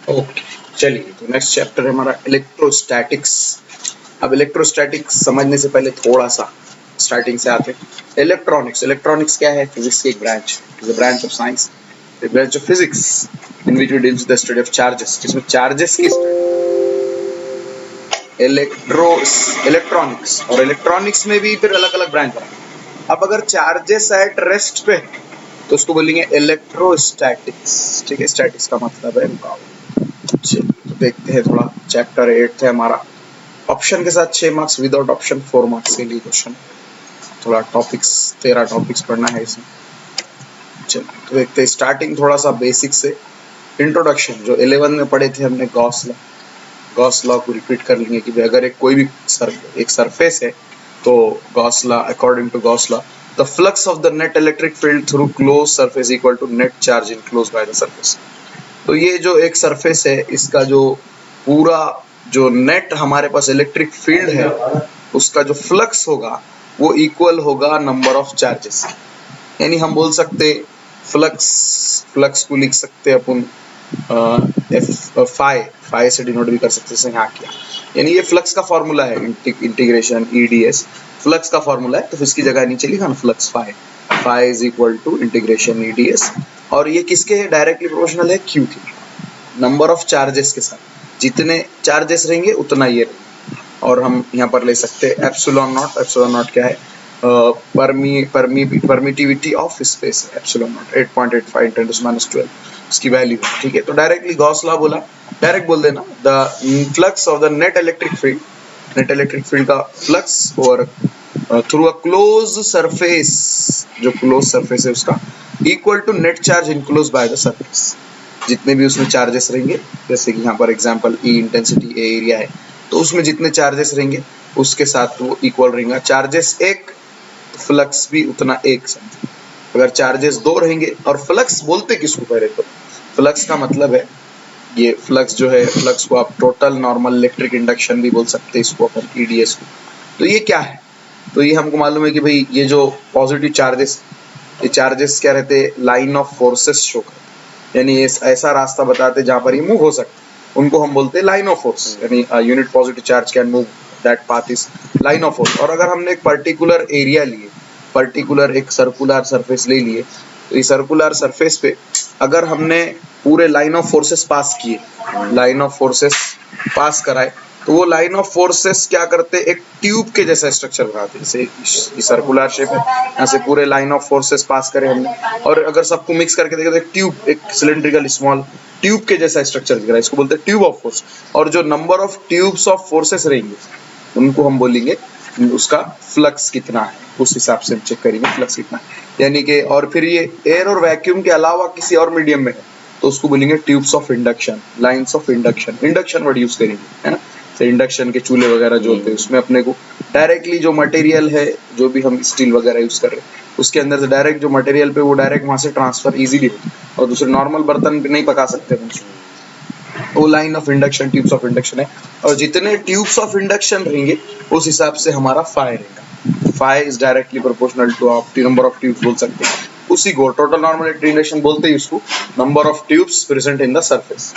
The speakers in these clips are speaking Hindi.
ओके, चलिए तो नेक्स्ट चैप्टर है हमारा इलेक्ट्रोस्टैटिक्स। अब इलेक्ट्रोस्टैटिक्स समझने से पहले थोड़ा सा स्टार्टिंग से आते हैं। इलेक्ट्रॉनिक्स, इलेक्ट्रॉनिक्स क्या है? फिजिक्स की एक branch, it is a branch of science, a branch of physics in which we deals with the study of charges, जिसमें चार्जेस की इलेक्ट्रॉनिक्स, और इलेक्ट्रॉनिक्स में भी फिर अलग अलग ब्रांच बना। अब अगर चार्जेस एट रेस्ट पे तो उसको बोलेंगे इलेक्ट्रोस्टैटिक्स। ठीक है, स्टैटिक्स का मतलब है मुकाबला। चलिए तो देखते हैं, थोड़ा चैप्टर 8 है हमारा। ऑप्शन के साथ 6 मार्क्स, विदाउट ऑप्शन 4 मार्क्स के लिए क्वेश्चन। थोड़ा टॉपिक्स 13 टॉपिक्स पढ़ना है इसमें। चलिए तो देखते हैं, स्टार्टिंग थोड़ा सा बेसिक से। इंट्रोडक्शन जो 11 में पढ़े थे हमने, गॉस लॉ को रिपीट कर लेंगे कि अगर कोई भी एक सरफेस है तो Gauss law, according to Gauss law, the flux of the net electric field through close surface equal to net charge enclose by the surface. तो ये जो एक सरफेस है, इसका जो पूरा जो नेट हमारे पास इलेक्ट्रिक फील्ड है, उसका जो फ्लक्स होगा वो इक्वल होगा नंबर ऑफ चार्जेस। यानी हम बोल सकते फ्लक्स को लिख सकते अपन फाई से डिनोट भी कर सकते हैं यहाँ किया। यानी ये फ्लक्स का फॉर्मूला है, इंटीग्रेशन ईडीएस फ्लक्स का फॉर्मूला है, तो इसकी जगह नीचे लिखा ना flux phi is equal to integration E D S. और ये किसके डायरेक्टली प्रोपोर्शनल है? क्यू के, नंबर ऑफ चार्जेस के साथ। जितने चार्जेस रहेंगे उतना ये रहेंगे। और हम यहाँ पर ले सकते हैं एप्सिलॉन नॉट। एप्सिलॉन नॉट क्या है? Permittivity of space, epsilon naught 8.85 × 10⁻12 उसकी वैल्यू। ठीक है, तो डायरेक्टली गॉस लॉ बोला, डायरेक्ट बोल देना the flux of the net electric field का फ्लक्स और थ्रू अ क्लोज सरफेस, जो क्लोज सरफेस है उसका equal to net charge enclose by the surface. जितने भी उसमें चार्जेस रहेंगे, जैसे कि यहाँ पर example E intensity, A area है, तो उसमें जितने चार्जेस रहेंगे उसके साथ वो इक्वल रहेगा। चार्जेस एक, फ्लक्स भी उतना एक समझो। अगर चार्जेस 2 रहेंगे, और फ्लक्स बोलते किसको पहले, तो फ्लक्स का मतलब है ये फ्लक्स जो है, फ्लक्स को आप टोटल नॉर्मल इलेक्ट्रिक इंडक्शन भी बोल सकते हैं, इसको अपन ईडीएस को। तो ये क्या है? तो ये हमको मालूम है कि भाई ये जो पॉजिटिव चार्जेस, ये चार्जेस क्या रहते हैं? लाइन ऑफ फोर्सेस शो करते, यानी ऐसा रास्ता बताते जहां पर ये मूव हो सकते, उनको हम बोलते हैं लाइन ऑफ फोर्स। यानी unit positive charge can move, that path is line of force. और अगर हमने एक पर्टिकुलर एरिया लिए, पर्टिकुलर एक सर्कुलर सरफेस ले लिए, तो इस सर्कुलर सरफेस पे अगर हमने पूरे लाइन ऑफ फोर्सेस पास किए, लाइन ऑफ फोर्सेस पास कराए, तो वो लाइन ऑफ फोर्सेस क्या करते? एक ट्यूब के जैसा स्ट्रक्चर बनाते हैं। जैसे सर्कुलर शेप है, यहाँ से पूरे लाइन ऑफ फोर्सेस पास करे हमने, और अगर सबको मिक्स करके देखे तो एक ट्यूब, एक सिलेंड्रिकल स्मॉल ट्यूब के जैसा स्ट्रक्चर दिख रहा है, इसको बोलते हैं ट्यूब ऑफ फोर्स। और जो number of tubes of forces रहेंगे उनको हम बोलेंगे उसका फ्लक्स कितना है, उस हिसाब से हम चेक करेंगे फ्लक्स कितना है। यानी कि और फिर ये एयर और वैक्यूम के अलावा किसी और मीडियम में है तो उसको बोलेंगे tubes of induction, lines of induction. Induction word use करेंगे, है ना। तो इंडक्शन के चूल्हे वगैरह जो होते हैं उसमें अपने को डायरेक्टली जो मटेरियल है, जो भी हम स्टील वगैरह यूज कर रहे हैं, उसके अंदर से डायरेक्ट जो मटेरियल पे वो डायरेक्ट वहां से ट्रांसफर इजीली होता है, और दूसरे नॉर्मल बर्तन पे नहीं पका सकते हम। वो line of induction, tubes of induction है। और जितने ट्यूब्स ऑफ इंडक्शन रहेंगे उस हिसाब से हमारा फाई रहेगा। Phi is directly proportional to of number of tubes बोल सकते हैं। उसी को टोटल नॉर्मल इंडक्शन बोलते हैं उसको, number of tubes present in the surface,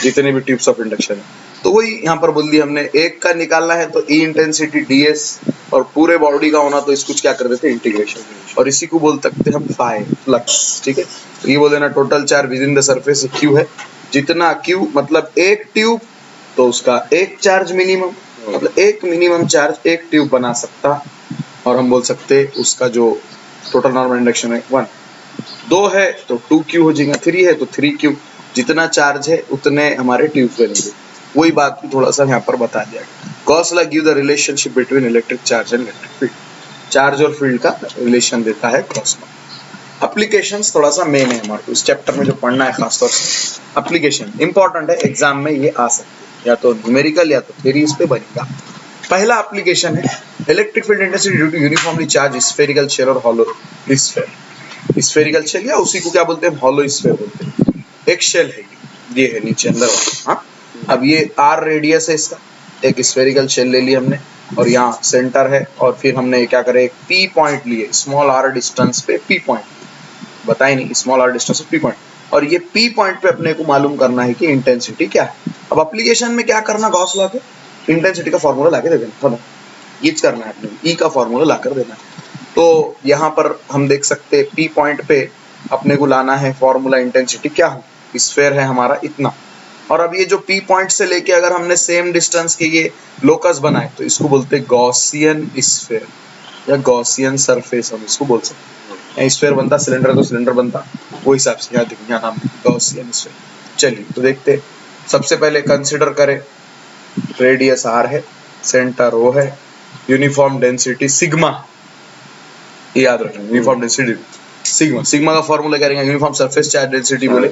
जितने भी ट्यूब्स ऑफ इंडक्शन है। तो वही यहाँ पर बोल दिया हमने, एक का निकालना है तो ई इंटेंसिटी डीएस, और पूरे बॉडी का होना तो इसको क्या कर देते हैं? इंटीग्रेशन। और इसी को बोल सकते हैं हम फाई, फ्लक्स। ठीक है, तो ये बोल देना total charge with in the surface Q है। जितना क्यू मतलब एक ट्यूब, तो उसका एक चार्ज मिनिमम, मतलब एक मिनिमम चार्ज एक ट्यूब बना सकता। और हम बोल सकते उसका जो टोटल नॉर्मल इंडक्शन है 1, 2 है तो 2Q हो जाएगा, 3 है तो 3Q। जितना चार्ज है उतने हमारे ट्यूब बनेंगे। वही बात भी थोड़ा सा यहाँ पर बता दिया गया। Gauss law give the relationship between electric charge and electric field. Charge और फील्ड का रिलेशन देता है गॉस लॉ। एप्लीकेशंस थोड़ा सा मेन है हमारे को इस चैप्टर में जो पढ़ना है, खासतौर से एप्लीकेशन इंपॉर्टेंट है, एग्जाम में ये आ सकती है, या तो न्यूमेरिकल या तो थ्योरी इस पे बनेगा। पहला एप्लीकेशन है electric field intensity due to uniformly charge spherical shell और हॉलो स्फेयर। स्फेरिकल शेल या उसी को क्या बोलते हैं? हॉलो स्फेयर बोलते हैं। एक शेल है, ये है नीचे अंदर वाला। हाँ, अब ये आर रेडियस है इसका, एक स्फेरिकल शेल ले लिया हमने, और यहाँ सेंटर है, और फिर हमने क्या करे, एक पी पॉइंट लिए, स्मॉल आर डिस्टेंस पे पी पॉइंट, बताए नहीं, स्मॉल आर डिस्टेंस पे पी पॉइंट। और ये P पॉइंट पे अपने को मालूम करना है कि इंटेंसिटी क्या है। अब एप्लीकेशन में क्या करना, गॉस लॉ के इंटेंसिटी का फॉर्मूला लाके दे देना, ये करना है अपने E का फॉर्मूला लाकर देना है। तो यहाँ पर हम देख सकते हैं P पॉइंट पे अपने को लाना है फॉर्मूला इंटेंसिटी क्या हो, स्फीयर है हमारा इतना, और अब ये जो P पॉइंट से लेके अगर हमने सेम डिस्टेंस के ये लोकस बनाए तो इसको बोलते हैं गॉसियन स्फीयर या गॉसियन सरफेस, हम इसको बोल सकते हैं। स्फीयर बनता सिलेंडर तो सिलेंडर बनता, वो हिसाब से यहाँ देखिए नाम गॉसियन स्फीयर। चलिए तो देखते, सबसे पहले कंसिडर करें रेडियस r है, सेंटर O है, यूनिफॉर्म डेंसिटी सिग्मा, याद रखना यूनिफॉर्म डेंसिटी सिग्मा। सिग्मा का फॉर्मूला क्या रहेगा, यूनिफॉर्म सरफेस चार्ज डेंसिटी बोले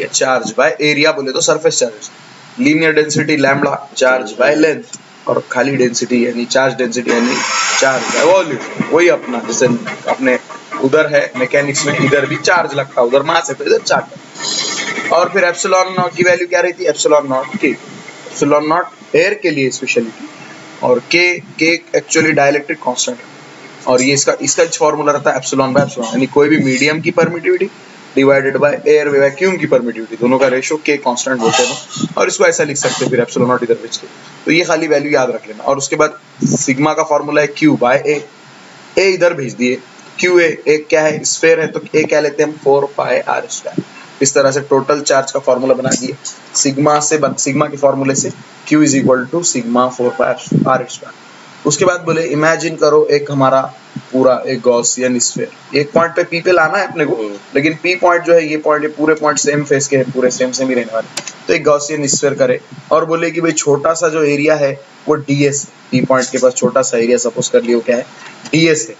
चार्ज बाय एरिया बोले तो surface charge, linear density lambda charge by length, और खाली डेंसिटी यानी चार्ज डेंसिटी यानी चार्ज बाय वॉल्यूम। वही अपना जैसे अपने उधर है मैकेनिक्स में, इधर भी चार्ज लगता है, उधर मास है तो इधर चार्ज। और फिर एप्सिलॉन नॉट की वैल्यू क्या रहती है, एप्सिलॉन नॉट के, एप्सिलॉन नॉट एयर के लिए स्पेशलिटी, और के एक्चुअली डाइलेक्ट्रिक कांस्टेंट है, और ये इसका फॉर्मूला रहता है एप्सिलॉन बाय एप्सिलॉन, यानी कोई भी मीडियम की permittivity divided by air vacuum की परमिटिविटी, दोनों का रेशियो के कांस्टेंट बोलते हैं, और इसको ऐसा लिख सकते हैं फिर एप्सिलॉन नॉट इधर भेज के। तो ये खाली वैल्यू याद रख लेना। और उसके बाद सिग्मा का फॉर्मूला है क्यू बाय ए इधर भेज दिए, क्यू ए क्या है, स्फीयर है तो ए क्या लेते हैं हम 4 पाई आर स्क्वायर। इस तरह से टोटल चार्ज का फॉर्मूला बना दिए सिग्मा के फॉर्मूले से, Q is equal to sigma 4 pi R square. उसके बाद बोले इमेजिन करो एक हमारा पूरा एक गॉसियन स्फीयर, एक पॉइंट पे P पे लाना है अपने को, लेकिन P पॉइंट जो है ये पॉइंट, ये पूरे पॉइंट सेम फेस के हैं, पूरे सेम ही रहने वाले, तो एक गॉसियन स्फीयर करे और बोले कि भाई छोटा सा जो एरिया है वो ds है, P पॉइंट के पास छोटा सा एरिया सपोज कर लियो क्या है ds है।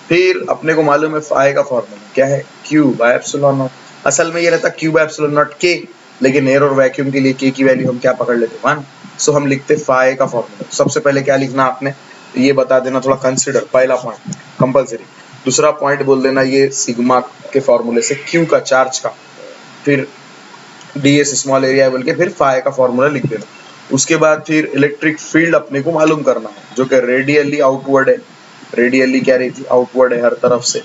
फिर अपने को मालूम है फाई का फॉर्मूला क्या है, Q बाय एप्सिलॉन नॉट, असल में ये रहता Q bye epsilon not K, लेकिन एयर और वैक्यूम के लिए K की वैल्यू हम क्या पकड़ लेते 1, सो हम लिखते फाई का फॉर्मूला। सबसे पहले क्या लिखना आपने ये बता देना, थोड़ा कंसिडर, पहला पॉइंट कंपलसरी, दूसरा पॉइंट बोल देना ये सिग्मा के फॉर्मूले से Q का चार्ज का, फिर ds स्मॉल एरिया बोल के फिर फाई का फॉर्मूला लिख देना। उसके बाद फिर इलेक्ट्रिक फील्ड अपने को मालूम करना है जो कि रेडियली आउटवर्ड है, रेडियली क्या रहती है आउटवर्ड है हर तरफ से।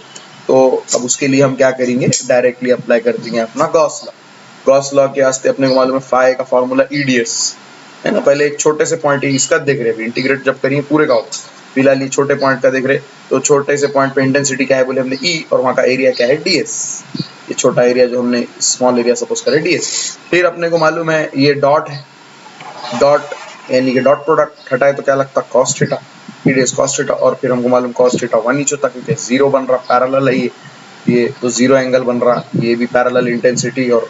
तो अब उसके लिए हम क्या करेंगे, डायरेक्टली अप्लाई कर देंगे अपना गॉस लॉ के वास्ते अपने को मालूम है फाई का फॉर्मूला eds है ना। पहले एक छोटे से पॉइंट इसका देख रहे, इंटीग्रेट जब करिए पूरे का होगा, फिलहाल ये छोटे पॉइंट का देख रहे, तो छोटे से पॉइंट पे इंटेंसिटी क्या है बोले हमने E, और वहाँ का एरिया क्या है ds, ये छोटा एरिया जो हमने स्मॉल एरिया सपोज करे ds। फिर अपने को मालूम है ये डॉट है, डॉट यानी कि डॉट प्रोडक्ट हटाए तो क्या लगता cos theta, ds cos theta, और फिर हमको मालूम कॉस थीटा 1 नीचे होता क्योंकि जीरो बन रहा, पैरेलल है ये तो जीरो एंगल बन रहा, ये भी पैरेलल इंटेंसिटी, और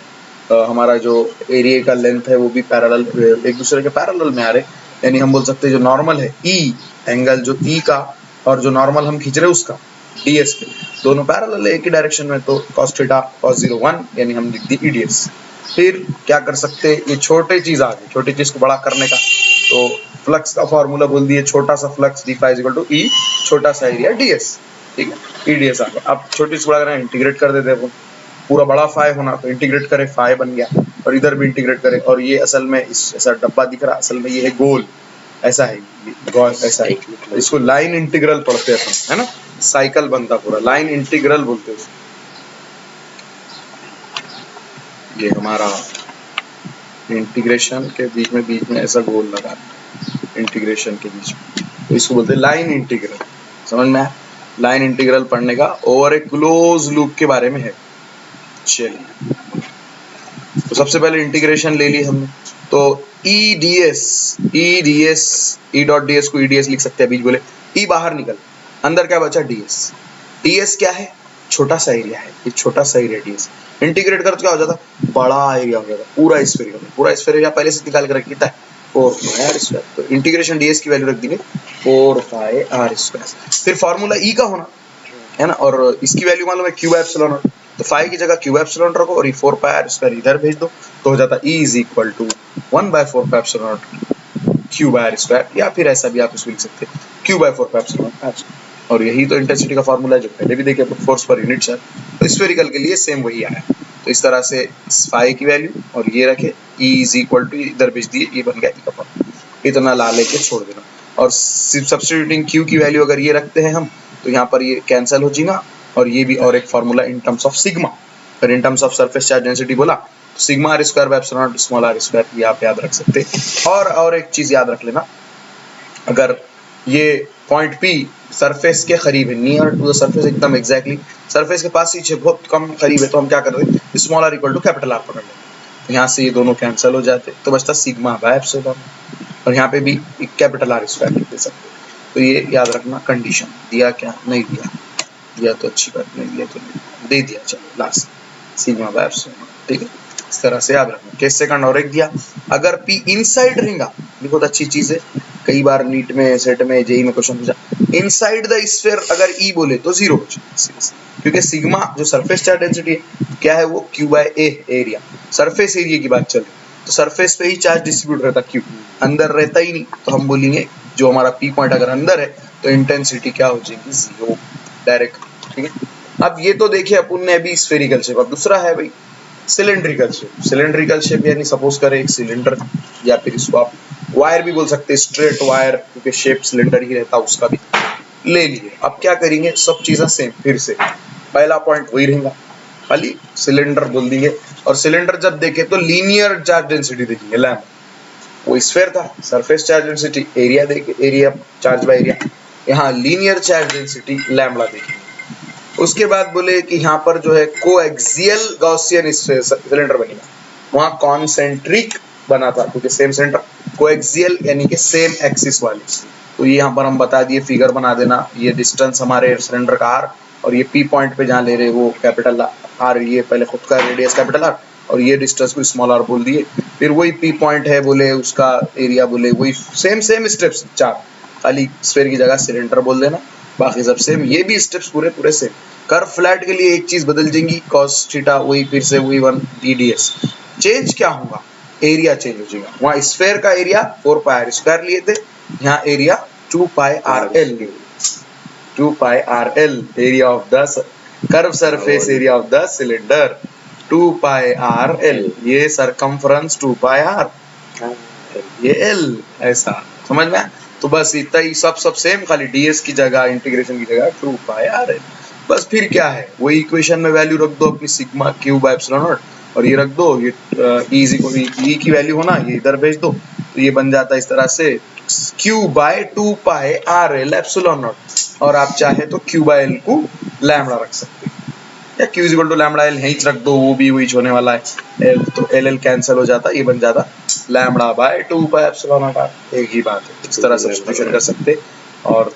हमारा जो एरिया का लेंथ है वो भी पैरेलल, एक दूसरे के पैरेलल में आ रहे, यानी हम बोल सकते हैं जो नॉर्मल है E एंगल जो E का और जो नॉर्मल हम खींच रहे हैं उसका ds पे, दोनों पैरेलल है एक ही डायरेक्शन में, तो cos थीटा cos 0 1 यानी हम लिख दी eds। फिर क्या कर सकते हैं, ये छोटे चीज आ गई, छोटी चीज को बड़ा करने का, तो फ्लक्स का फॉर्मूला बोल दिए छोटा सा flux d phi equal to E छोटा सा एरिया ds, ठीक है eds आ गया। अब छोटी से बड़ा करना इंटीग्रेट कर देते हैं, पूरा बड़ा फाई होना तो इंटीग्रेट करे फाई बन गया, और इधर भी इंटीग्रेट करे, और ये असल में इस ऐसा डब्बा दिख रहा असल में ये है गोल, ऐसा है ऐसा है, इसको लाइन इंटीग्रल पढ़ते हैं है ना, साइकिल बनता पूरा लाइन इंटीग्रल बोलते हैं। ये हमारा इंटीग्रेशन के बीच में ऐसा गोल लगा इंटीग्रेशन के बीच में, तो इसको बोलते हैं लाइन इंटीग्रल। समझ में आया, लाइन इंटीग्रल पढ़ने का ओवर ए क्लोज लूप के बारे में है। चलिए तो सबसे पहले इंटीग्रेशन ले ली हमने, तो E डॉट ds को eds लिख सकते हैं, बीच बोले E बाहर निकल, अंदर क्या बचा ds क्या है छोटा सा एरिया है, ये छोटा सा एरिया ds, इंटीग्रेट कर तो क्या हो जाता बड़ा एरिया हो जाता, पूरा स्फीयर एरिया पहले से निकाल कर रख देता है 4 पाई आर स्क्वायर, तो इंटीग्रेशन ds की वैल्यू रख देंगे 4 पाई आर स्क्वायर। फिर फॉर्मूला E का होना है ना, और इसकी वैल्यू मालूम है Q बाय एप्सिलॉन नॉट, तो फाई की जगह Q बाय एप्सिलॉन रखो और ये 4 पाई आर स्क्वायर इधर भेज दो, तो हो जाता E is equal to 1 by 4 pi epsilon naught Q by R square, या फिर ऐसा भी आप इसको लिख सकते हैं Q by 4 pi epsilon naught. और यही तो इंटेंसिटी का फॉर्मूला है जो पहले भी देखे, फोर्स पर यूनिट चार्ज, तो स्फेरिकल के लिए सेम वही आया। तो इस तरह से फाई की वैल्यू और ये रखे E इज इक्वल टू इधर भेज दिए, ये बन गया E का फॉर्मूला, इतना ला लेके छोड़ देना, और सब्स्टिट्यूटिंग Q की वैल्यू अगर ये रखते हैं हम तो यहाँ पर ये कैंसिल हो जाएगा, और ये भी और एक formula in terms of sigma, फिर in terms of surface charge density बोला sigma R square by epsilon naught small R square, ये आप याद रख सकते। और एक चीज याद रख लेना, अगर ये पॉइंट P सरफेस के करीब है, नियर टू द सरफेस, एकदम एग्जैक्टली सरफेस के पास ही बहुत कम करीब है, तो हम क्या कर रहे हैं, small r equal to capital R पकड़ लेते हैं। तो यहाँ से ये दोनों कैंसिल हो जाते, तो बचता सिग्मा बाय एप्सिलॉन, और यहाँ पे भी कैपिटल आर स्क्वायर लिख दे सकते। तो ये याद रखना। कंडीशन दिया क्या, नहीं दिया, दिया तो अच्छी बात, नहीं दिया तो नहीं दे दिया, चलो लास्ट सिग्मा बाय एप्सिलॉन, ठीक है। इस तरह से याद रखना। केस सेकंड और एक दिया, अगर P इनसाइड रहेगा, बहुत अच्छी चीज है, कई बार नीट में, सेट में, जेई में क्वेश्चन पूछा, इनसाइड द स्फीयर अगर E बोले तो जीरो हो जाए, क्योंकि सिग्मा जो सरफेस चार्ज डेंसिटी है क्या है, वो Q by A area, surface area की बात चल रही, तो सरफेस पे ही चार्ज डिस्ट्रीब्यूट रहता, Q अंदर रहता ही नहीं, तो हम बोलेंगे जो हमारा P पॉइंट अगर अंदर है तो इंटेंसिटी क्या हो जाएगी, जीरो डायरेक्ट, ठीक है। अब ये तो देखिए अपन ने अभी स्फेरिकल शेप, अब दूसरा है भाई सिलेंड्रिकल शेप। सिलेंड्रिकल शेप यानी सपोज करें एक सिलेंडर, या फिर इसको आप वायर भी बोल सकते हैं, स्ट्रेट वायर, क्योंकि शेप सिलेंडर ही रहता, उसका भी ले लिए। अब क्या करेंगे, सब चीजें सेम, फिर से पहला पॉइंट वही रहेगा, खाली सिलेंडर बोल देंगे, और सिलेंडर जब देखे तो लीनियर चार्ज डेंसिटी देखेंगे, लैम्प वो स्फीयर था, सरफेस चार्ज डेंसिटी एरिया देखे, एरिया चार्ज बाय एरिया, यहाँ लीनियर चार्ज डेंसिटी लैम्बडा देखेंगे। उसके बाद बोले कि यहाँ पर जो है कोएक्सियल गॉसियन सिलेंडर बनेगा, वहां कॉन्सेंट्रिक बना था क्योंकि सेम सेंटर, कोएक्सियल यानी कि सेम एक्सिस वाली, तो ये यहाँ पर हम बता दिए, फिगर बना देना, ये डिस्टेंस हमारे सिलेंडर का आर, और ये P पॉइंट पे जहाँ ले रहे वो कैपिटल आर, ये पहले खुद का रेडियस कैपिटल आर, और ये डिस्टेंस को स्मॉल आर बोल दिए, फिर वही P पॉइंट है बोले, उसका एरिया बोले, वही सेम स्टेप्स चार, खाली स्फीयर की जगह सिलेंडर बोल देना, बाकी सब सेम, ये भी स्टेप्स पूरे पूरे सेम। कर्व फ्लैट के लिए एक चीज बदल जाएंगी, कॉस थीटा वही, फिर से वही 1 ds, चेंज क्या होगा, एरिया चेंज हो जाएगा, वहाँ स्फीयर का एरिया 4 पाई आर स्क्वायर लिए थे, यहाँ एरिया 2 पाई आर एल लिए, 2 pi R L area of the curve surface area of the cylinder, 2 pi R L, ये सरकमफ्रेंस 2 पाई आर, ये एल, ऐसा समझ में। तो बस इतना ही, सब सेम, खाली ds की जगह, इंटीग्रेशन की जगह 2 पाई आर एल, बस। फिर क्या है, वही इक्वेशन में वैल्यू रख दो अपनी sigma Q bye epsilon naught, और ये रख दो, ये E की वैल्यू होना, ये इधर भेज दो, तो ये बन जाता है इस तरह से Q by 2 pi R L epsilon naught, और आप चाहे तो Q बाय L को लैम्बडा रख सकते हैं, या Q equal to lambda L यहीं रख दो, वो भी वही होने वाला है, L तो L कैंसिल हो जाता, ये बन जाता lambda by 2 pi epsilon naught, एक ही बात है, इस तरह सब्स्टिट्यूशन कर सकते, और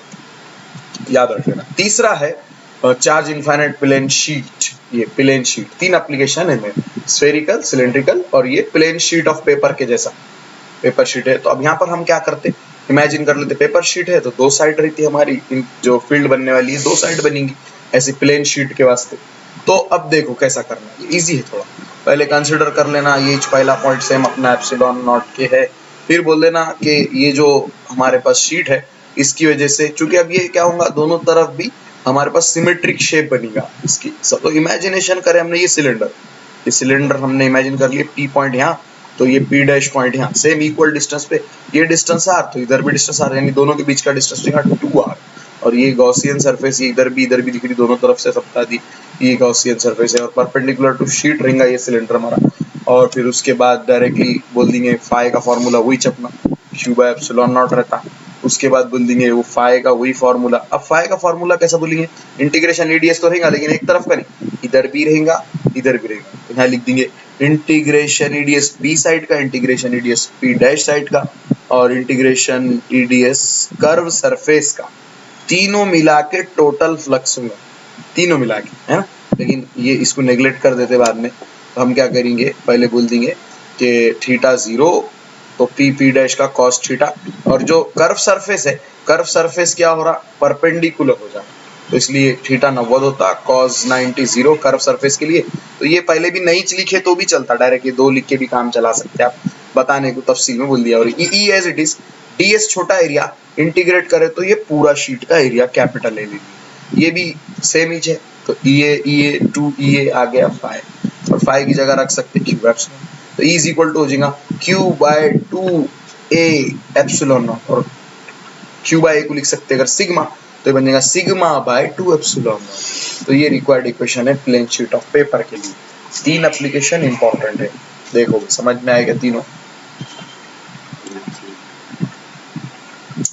याद रख लेना। तीसरा है चार्ज इनफाइनाइट प्लेन शीट, ये प्लेन शीट, 3 एप्लीकेशन है, स्फेरिकल, सिलेंड्रिकल, और ये प्लेन शीट ऑफ पेपर के जैसा पेपर शीट है। तो अब यहाँ पर हम क्या करते, इमेजिन कर लेते, पेपर शीट है तो 2 साइड रहती है हमारी, जो फील्ड बनने वाली है 2 साइड बनेंगी ऐसी प्लेन शीट के वास्ते। तो अब देखो कैसा करना है, ये इजी है थोड़ा, पहले कंसिडर कर लेना, ये पहला पॉइंट सेम अपना एप्सिलॉन नॉट के है, फिर बोल देना कि ये जो हमारे पास शीट है इसकी वजह से, चूंकि अब ये क्या होगा, दोनों तरफ भी हमारे पास सिमेट्रिक शेप बनेगा इसकी। सब तो इमेजिनेशन करें हमने, ये सिलेंडर हमने इमेजिन कर लिया, P पॉइंट यहाँ, तो ये P डैश पॉइंट यहाँ, सेम इक्वल डिस्टेंस पे, ये डिस्टेंस R, तो इधर भी डिस्टेंस R, यानी दोनों के बीच का डिस्टेंस 2R, और ये गॉसियन सरफेस, ये इधर भी दिख रही, दोनों तरफ से सबका दी, ये गॉसियन सरफेस है, और परपेंडिकुलर टू शीट रहेगा ये सिलेंडर हमारा। और फिर उसके बाद डायरेक्टली बोल देंगे फाई का फॉर्मूला वही Chapna, Q bye epsilon not रहता, उसके बाद बोल देंगे वो फाई का वही फॉर्मूला। अब फाई का फॉर्मूला कैसा बोलेंगे, इंटीग्रेशन रेडियस तो रहेगा लेकिन एक तरफ का नहीं, इधर भी रहेगा इधर भी रहेगा, तो यहाँ लिख देंगे इंटीग्रेशन रेडियस P साइड का, integration radius P dash side का, और इंटीग्रेशन रेडियस कर्व सरफेस का, तीनों मिला के टोटल फ्लक्स होगा, तीनों मिला के, है ना। लेकिन ये इसको नेग्लेक्ट कर देते बाद में, तो हम क्या करेंगे, पहले बोल देंगे कि थीटा 0, तो P डैश का कॉस थीटा, और जो कर्व सरफेस है, कर्व सरफेस क्या हो रहा, परपेंडिकुलर हो जाए, तो इसलिए थीटा 90 होता, कॉस 90 0 कर्व सरफेस के लिए। तो ये पहले भी नहीं लिखे तो भी चलता, डायरेक्ट ये 2 लिख के भी काम चला सकते हैं आप, बताने को तफसील में बोल दिया। और E as it is, ds छोटा एरिया, इंटीग्रेट करे तो ये पूरा शीट का एरिया कैपिटल ले लीजिए, ये भी सेम ही है, तो EA 2EA आ गया 5, और 5 की जगह रख सकते Q एप्सिलॉन, तो E इज इक्वल टू हो जाएगा Q by 2A epsilon naught, और Q बाय A को लिख सकते अगर सिग्मा, तो ये बन जाएगा सिग्मा बाय 2 एप्सिलॉन नॉट। तो ये रिक्वायर्ड इक्वेशन है प्लेन शीट ऑफ पेपर के लिए। तीन एप्लीकेशन इंपॉर्टेंट है, देखो समझ में आएगा तीनों,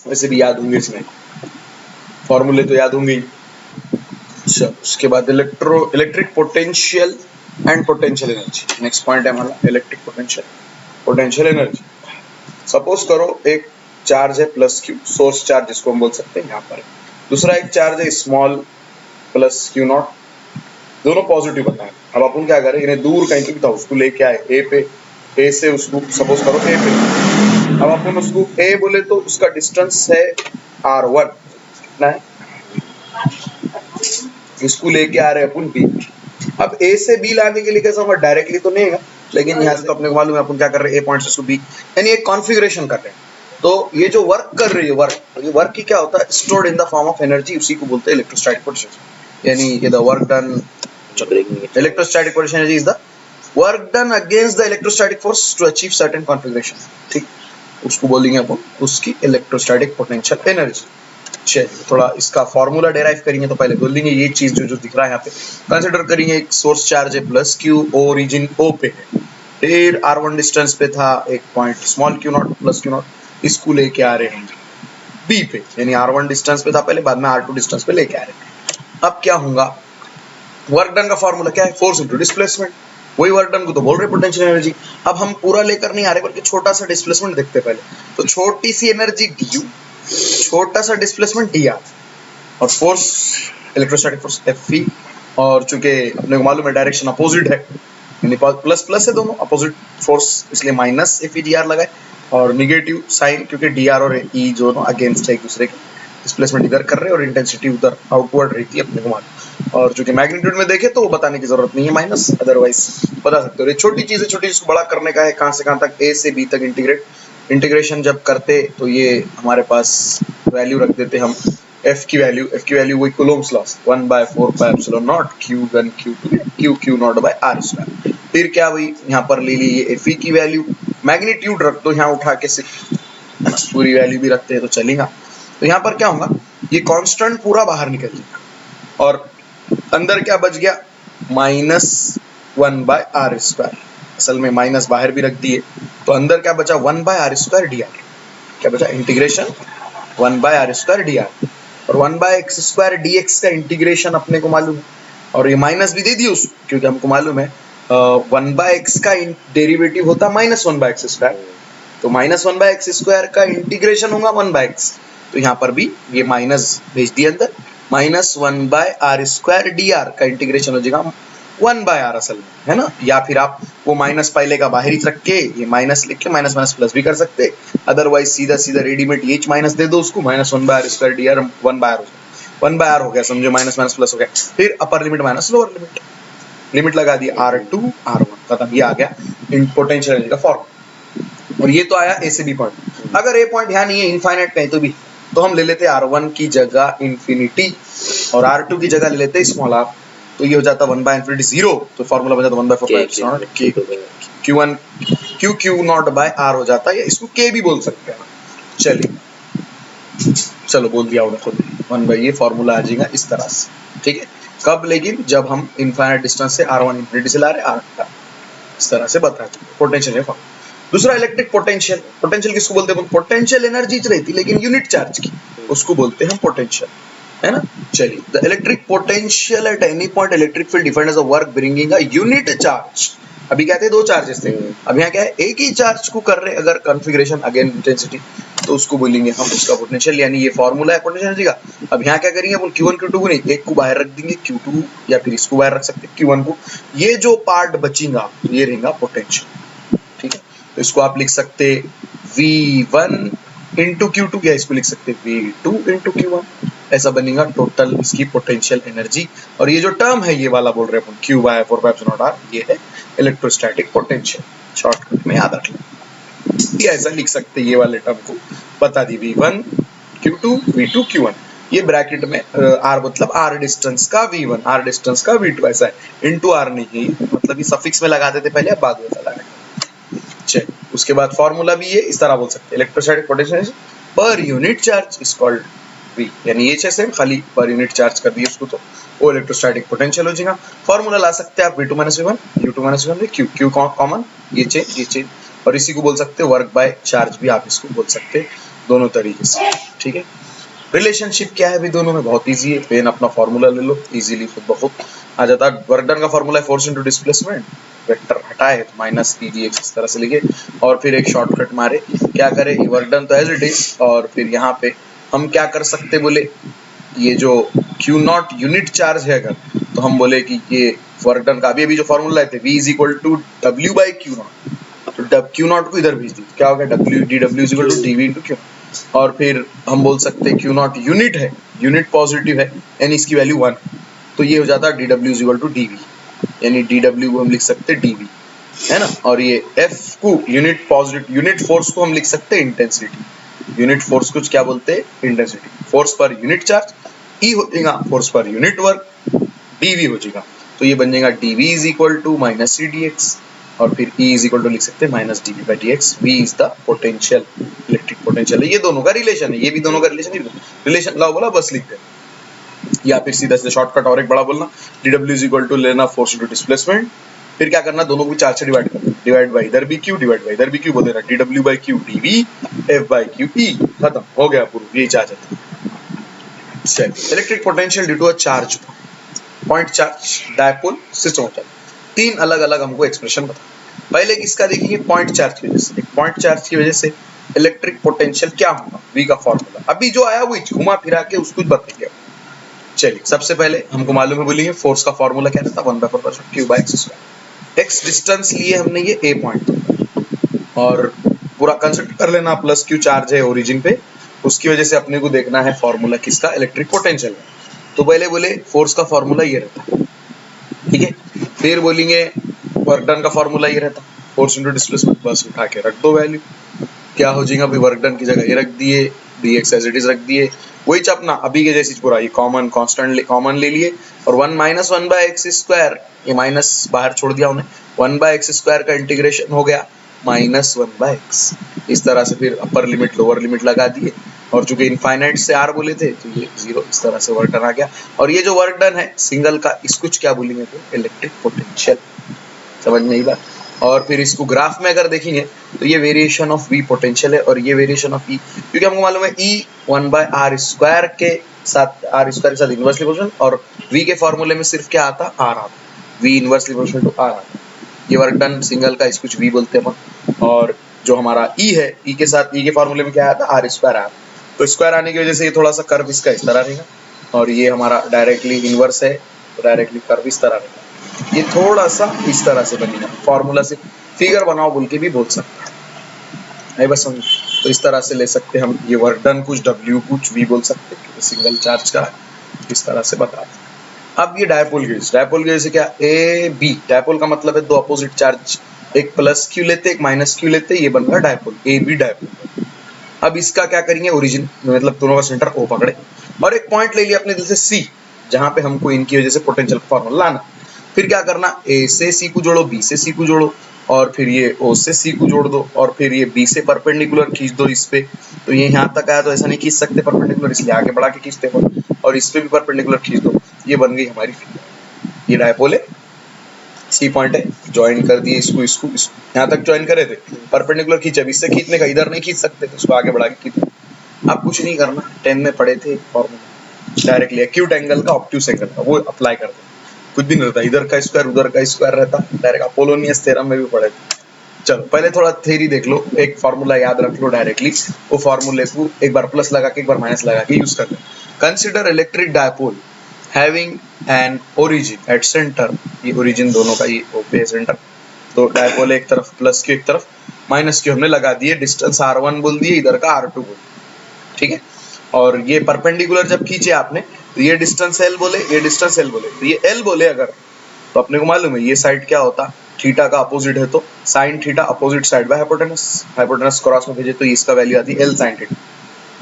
वैसे भी याद होंगे इसमें, फॉर्मूले तो याद होंगे ही। अच्छा, उसके बाद electric potential and potential energy, next point है हमारा electric potential potential energy. Suppose करो एक चार्ज है प्लस क्यू, सोर्स चार्ज जिसको हम बोल सकते हैं यहाँ पर, दूसरा एक चार्ज है स्मॉल प्लस क्यू नॉट, दोनों पॉजिटिव बताए। अब अपन क्या करें, इन्हें दूर कहीं पे था उसको लेके आए ए पे, ए से उसको सपोज करो ए पे, अब अपन उसको ए बोले तो उसका डिस्टेंस है r1, कितना है, इसको लेके आ रहे हैं अपन बी। अब ए से बी लाने के लिए कैसा होगा, डायरेक्टली तो नहीं है, लेकिन यहाँ से तो अपने को मालूम है अपन क्या कर रहे हैं, ए पॉइंट से बी, यानी एक कॉन्फ़िगरेशन कर रहे हैं। तो ये जो वर्क कर रही है वर्क, ये वर्क की क्या होता है, stored in the form of energy, उसी को बोलते हैं इलेक्ट्रोस्टैटिक पोटेंशियल, यानी ये the work done, electrostatic potential energy is the work done against the electrostatic force to achieve certain configuration, ठीक, उसको बोलेंगे अपन उसकी इलेक्ट्रोस्टैटिक पोटेंशियल एनर्जी। चलिए थोड़ा इसका फॉर्मूला डेराइव करेंगे, तो पहले बोल देंगे ये चीज जो दिख रहा है यहाँ पे, कंसिडर करेंगे एक सोर्स चार्ज है प्लस क्यू, ओरिजिन ओ पे है, फिर r1 डिस्टेंस पे था एक point small Q not plus Q not, इसको लेके आ रहे हैं बी पे, यानी r1 डिस्टेंस पे था पहले, बाद में r2 डिस्टेंस पे लेके आ रहे हैं। अब क्या होगा, वर्क डन का फॉर्मूला क्या है, फोर्स इनटू डिस्प्लेसमेंट, वही वर्क डन को तो बोल रहे पोटेंशियल एनर्जी। अब हम पूरा लेकर नहीं आ रहे बल्कि छोटा सा डिस्प्लेसमेंट देखते हैं पहले, तो छोटी सी एनर्जी डी, छोटा सा डिस्प्लेसमेंट डी आर, और force electrostatic force F E, और चूंकि अपने को मालूम है डायरेक्शन अपोजिट है, यानी प्लस प्लस है दोनों अपोजिट फोर्स, इसलिए minus F E D R लगाए, और निगेटिव साइन क्योंकि डी आर और ई जो अगेंस्ट है एक दूसरे के, डिस्प्लेसमेंट इधर कर रहे हैं और इंटेंसिटी उधर आउटवर्ड रहती है अपने को मालूम, और चूंकि मैग्नीट्यूड में देखे तो वो बताने की जरूरत नहीं है माइनस, अदरवाइज बता सकते हो। ये छोटी चीज है, छोटी चीज को बड़ा करने का है, कहाँ से कहाँ तक, ए से बी तक इंटीग्रेशन जब करते तो ये हमारे पास वैल्यू रख देते हम एफ की वैल्यू वही Coulomb's laws 1/4 pi epsilon naught Q1 Q2 Q naught by R square. फिर क्या हुई, यहाँ पर ले ली ये एफ की वैल्यू, मैग्नीट्यूड रख दो यहाँ उठा के, सिर्फ पूरी वैल्यू भी रखते हैं तो चलेगा। तो यहाँ पर क्या होगा, ये कांस्टेंट पूरा बाहर निकल जाएगा और अंदर क्या बच गया, -1/r स्क्वायर, असल में माइनस बाहर भी रख दिए तो अंदर क्या बचा, 1/r स्क्वायर डी आर, क्या बचा, integration 1/r square D R, और 1/x स्क्वायर dx का इंटीग्रेशन अपने को मालूम है, और ये माइनस भी दे दिए उसको क्योंकि हमको मालूम है 1/x का डेरिवेटिव होता है -1/x स्क्वायर, तो -1/x स्क्वायर का इंटीग्रेशन होगा 1/x, तो यहाँ पर भी ये माइनस भेज दिया अंदर, -1/r स्क्वायर डी आर का इंटीग्रेशन हो जाएगा 1/r असल में, है ना, या फिर आप वो माइनस पहले का बाहर ही रख के ये माइनस लिख के माइनस माइनस प्लस भी कर सकते, अदरवाइज सीधा सीधा रेडीमेड ये माइनस दे दो उसको, -1/r square D R 1/r हो गया, समझो माइनस माइनस प्लस हो गया, फिर upper limit minus lower limit, limit लगा दी R2 R1, खत्म, ये आ गया इन पोटेंशियल एनर्जी का फॉर्मूला। और ये तो आया ए से बी पॉइंट। अगर ए पॉइंट यहाँ नहीं है, इनफाइनाइट कहीं तो भी, तो हम ले लेते R1 की जगह इंफिनिटी और R2 की जगह ले लेते स्मॉल r, तो ये हो जाता 1/∞ 0, तो फॉर्मूला बन जाता 1/4 Q1 Q naught by R हो जाता है, या इसको K भी बोल सकते हैं। चलिए चलो बोल दिया उन्होंने खुद, 1 ये फॉर्मूला आ जाएगा इस तरह से, ठीक है, कब, लेकिन जब हम इनफाइनाइट डिस्टेंस से R1 इंफिनिटी से ला रहे हैं R, इस तरह से बता दें पोटेंशियल है। दूसरा इलेक्ट्रिक पोटेंशियल, पोटेंशियल किसको बोलते हैं, पोटेंशियल एनर्जी रहती लेकिन यूनिट चार्ज की, उसको बोलते हैं पोटेंशियल, है ना। चलिए, the electric potential at any point electric field defined as a work bringing a unit charge. अभी क्या थे, दो चार्जेस थे, अब यहाँ क्या है, एक ही चार्ज को कर रहे अगर कॉन्फ़िगरेशन अगेन इंटेंसिटी, तो उसको बोलेंगे हम उसका पोटेंशियल, यानी ये फॉर्मूला है पोटेंशियल एनर्जी का। अब यहाँ क्या करेंगे अपन, Q1 Q2 को नहीं, एक को बाहर रख देंगे Q2, या फिर इसको बाहर रख सकते हैं Q1 को, ये जो पार्ट बचेगा ये रहेगा पोटेंशियल, ठीक है। तो इसको आप लिख सकते V1 इंटू Q2, या इसको लिख सकते V2 इंटू Q1, ऐसा बनेगा टोटल इसकी पोटेंशियल एनर्जी। और ये जो टर्म है ये वाला बोल रहे हैं अपन Q/4πε0r, ये है इलेक्ट्रोस्टैटिक पोटेंशियल, शॉर्टकट में याद रख लें, ये ऐसा लिख सकते हैं, ये वाले टर्म को बता दी, V1 Q2 V2 Q1, ये ब्रैकेट में R मतलब R डिस्टेंस का V1, R डिस्टेंस का V2, ऐसा है, इंटू R नहीं है, मतलब ये सफिक्स में लगा देते पहले, अब बाद में लगा रहे। चलिए, उसके बाद फॉर्मूला भी ये इस तरह बोल सकते हैं, electrostatic potential per unit charge is called V, यानी ये जैसे खाली पर यूनिट चार्ज कर दिए उसको, तो वो इलेक्ट्रोस्टैटिक पोटेंशियल हो जाएगा। फॉर्मूला ला सकते हैं आप V2 minus V1, U2 minus V1 Q, Q common, ये चेंज, और इसी को बोल सकते हैं वर्क बाय चार्ज भी आप इसको बोल सकते हैं, दोनों तरीके से, ठीक है। रिलेशनशिप क्या है भी दोनों में, बहुत इजी है, पेन अपना फॉर्मूला ले लो, इजीली खुद बहुत आ जाता है। वर्क डन का फॉर्मूला है फोर्स इनटू डिस्प्लेसमेंट, वेक्टर हटाए तो माइनस pdx इस तरह से लिखे, और फिर एक शॉर्टकट मारे, क्या करे, वर्क डन तो एज इट इज, और फिर यहाँ पे हम क्या कर सकते बोले, ये जो Q नॉट यूनिट चार्ज है अगर, तो हम बोले कि ये वर्क डन का अभी जो फॉर्मूला है V is equal to W by Q naught, तो Q नॉट को इधर भेज दी, क्या हो गया, dW is equal to dV into Q, और फिर हम बोल सकते हैं Q नॉट यूनिट है, यूनिट पॉजिटिव है, यानी इसकी वैल्यू 1, तो ये हो जाता है dW is equal to dV, यानी dW को हम लिख सकते हैं dV, है ना, और ये F को यूनिट पॉजिटिव, यूनिट फोर्स को हम लिख सकते हैं इंटेंसिटी, यूनिट फोर्स कुछ क्या बोलते हैं, intensity, force per unit charge, E हो जाएगा force per unit work, dV हो जाएगा, तो ये बन जाएगा dV is equal to minus CdX, और फिर E इज इक्वल टू लिख सकते हैं minus dV by dx, V is the potential, electric potential है, ये दोनों का रिलेशन है, ये भी दोनों का रिलेशन लाओ बोला बस लिखते हैं, या फिर सीधा सीधा शॉर्टकट और एक बड़ा बोलना, dW इज इक्वल टू लेना फोर्स इनटू डिस्प्लेसमेंट, फिर क्या करना, दोनों को भी 4 से डिवाइड करना, डिवाइड बाय इधर भी Q, डिवाइड बाय इधर भी Q, बोल देना dW by Q dV, F by Q E, खत्म हो गया पूरा, यही चार्ज है। Electric potential due to a charge, point charge, dipole, system of charge, तीन अलग अलग हमको एक्सप्रेशन बता। पहले किसका देखेंगे, पॉइंट चार्ज की वजह से, पॉइंट चार्ज की वजह से इलेक्ट्रिक पोटेंशियल क्या होगा, V का फॉर्मूला अभी जो आया वो घुमा फिरा के उसको बताइए। चलिए सबसे पहले हमको मालूम है, बोलेंगे फोर्स का फॉर्मूला क्या रहता है, 1/4 Q by x square, x distance लिए हमने ये A पॉइंट, और पूरा कंसिडर कर लेना प्लस Q चार्ज है ओरिजिन पे, उसकी वजह से अपने को देखना है फॉर्मूला किसका, इलेक्ट्रिक पोटेंशियल है, तो पहले बोले फोर्स का फॉर्मूला ये रहता है, ठीक है, फिर बोलेंगे वर्क डन का फॉर्मूला ये रहता, फोर्स इनटू डिस्प्लेसमेंट, बस उठा के रख दो वैल्यू, क्या हो जाएगा भाई, वर्क डन की जगह ये रख दिए, dx एज इट इज रख दिए, वही चपना अभी के जैसी पूरा, ये कॉमन कांस्टेंट कॉमन ले लिए, और 1 माइनस 1 बाय एक्स स्क्वायर, ये माइनस बाहर छोड़ दिया उन्हें, 1 बाय एक्स स्क्वायर का इंटीग्रेशन हो गया माइनस 1 बाय एक्स, इस तरह से फिर अपर लिमिट लोअर लिमिट लगा दिए, और चूंकि इनफाइनाइट से r बोले थे तो ये 0, इस तरह से वर्क डन आ गया, और ये जो वर्क डन है सिंगल का, इसको क्या बोलेंगे, तो इलेक्ट्रिक पोटेंशियल, समझ में आई बात। और फिर इसको ग्राफ में अगर देखेंगे तो ये वेरिएशन ऑफ V पोटेंशियल है, और ये वेरिएशन ऑफ E, क्योंकि हमको मालूम है E 1 बाय r स्क्वायर के साथ, इनवर्सली प्रोपोर्शनल, और V के फॉर्मूले में सिर्फ क्या आता, R आता, V inversely proportional to R आता, ये वर्क डन सिंगल का, इसको V बोलते हैं हम, और जो हमारा E है, E के साथ, E के फॉर्मूले में क्या आता, R स्क्वायर आया, तो स्क्वायर आने की वजह से ये थोड़ा सा कर्व इसका इस तरह रहेगा, और ये हमारा डायरेक्टली इनवर्स है, तो डायरेक्टली कर्व इस तरह रहेगा, ये थोड़ा सा इस तरह से बनेगा, फॉर्मूला से फिगर बनाओ बोल के भी बोल सकते हैं, बस समझ, तो इस तरह से ले सकते हैं हम, ये वर्क डन कुछ W कुछ V बोल सकते हैं, सिंगल चार्ज का इस तरह से बता। अब ये डायपोल की वजह से क्या, A B, डायपोल का मतलब है दो अपोजिट चार्ज, एक प्लस Q लेते एक माइनस Q लेते, ये बन रहा डायपोल, A B डायपोल। अब इसका क्या करेंगे, ओरिजिन मतलब दोनों का सेंटर O पकड़े, और एक पॉइंट ले लिया अपने दिल से C, जहां पे हमको इनकी वजह से पोटेंशियल फॉर्मूला लाना, फिर क्या करना, A से C को जोड़ो, B से C को जोड़ो, और फिर ये O से C को जोड़ दो, और फिर ये B से परपेंडिकुलर खींच दो इस पे, तो ये यहाँ तक आया तो ऐसा नहीं खींच सकते परपेंडिकुलर, इसलिए आगे बढ़ा के खींचते हैं, और इस पे भी परपेंडिकुलर खींच दो, ये बन गई हमारी फिगर, ये डायपोल है, C पॉइंट है, ज्वाइन कर दिए इसको इसको यहाँ तक ज्वाइन करे थे, परपेंडिकुलर खींचे, अब इससे खींचने का इधर नहीं खींच सकते, तो इसको आगे बढ़ा के खींचो, आप कुछ नहीं करना, 10 में पढ़े थे फॉर्मूला, डायरेक्टली एक्यूट एंगल का ऑब्ट्यूस एंगल का वो अप्लाई कर दो, कुछ भी नहीं रहता, इधर का स्क्वायर उधर का स्क्वायर रहता, डायरेक्ट अपोलोनियस थ्योरम में भी पढ़े थे। चलो पहले थोड़ा थ्योरी देख लो, एक फार्मूला याद रख लो डायरेक्टली, वो फार्मूले को एक बार प्लस लगा के एक बार माइनस लगा के यूज कर लो। Consider electric dipole having an origin at centre, ये ओरिजिन दोनों का ये ओपे सेंटर, तो डायपोल एक तरफ प्लस की एक तरफ माइनस की हमने लगा दिए, डिस्टेंस r1 बोल दिए, इधर का r2 बोल, ठीक है, और ये परपेंडिकुलर जब खींचे आपने तो ये डिस्टेंस L बोले, ये डिस्टेंस L बोले, तो ये L बोले अगर, तो अपने को मालूम है ये साइड क्या होता, थीटा का अपोजिट है, तो sine theta opposite side by hypotenuse, hypotenuse cross में भेजे तो इसका वैल्यू आती है L साइन थीटा,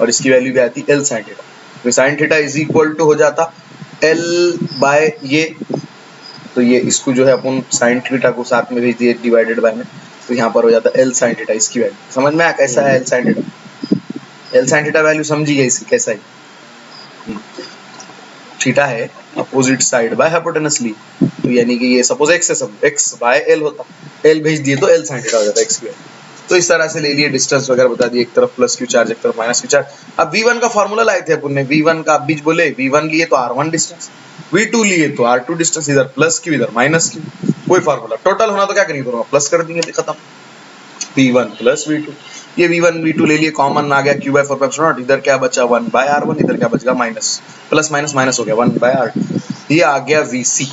और इसकी वैल्यू भी आती है L साइन थीटा, तो sine theta is equal to हो जाता L बाय ये, तो ये इसको जो है अपन साइन थीटा को साथ में भेज दिए डिवाइडेड बाय में, तो यहाँ पर हो जाता L साइन थीटा, इसकी वैल्यू समझ में आया कैसा है L sine theta, L sine theta value समझी गई इसकी कैसा है, थीटा है अपोजिट साइड बाय हाइपोटेनस ली, तो यानी कि ये सपोज x है, सब x बाय l होता, l भेज दिए तो l sin थीटा हो जाता x स्क्वायर। तो इस तरह से ले लिए, डिस्टेंस वगैरह बता दिए, एक तरफ प्लस क्यू चार्ज एक तरफ माइनस क्यू चार्ज। अब v1 का फॉर्मूला लाए थे अपन ने, v1 का बीच बोले, v1 लिए तो r1 डिस्टेंस, v2 लिए तो r2 डिस्टेंस, इधर प्लस क्यू इधर माइनस क्यू, वही फॉर्मूला। टोटल होना तो क्या करेंगे, दोनों प्लस कर देंगे, खत्म। v1 प्लस v2, ये v1 v2 ले लिए, कॉमन आ गया, q बाय 4 इधर क्या बचा 1 बाय r1, इधर क्या बचेगा माइनस, प्लस माइनस माइनस हो गया 1 बाय r2, ये आ गया vc।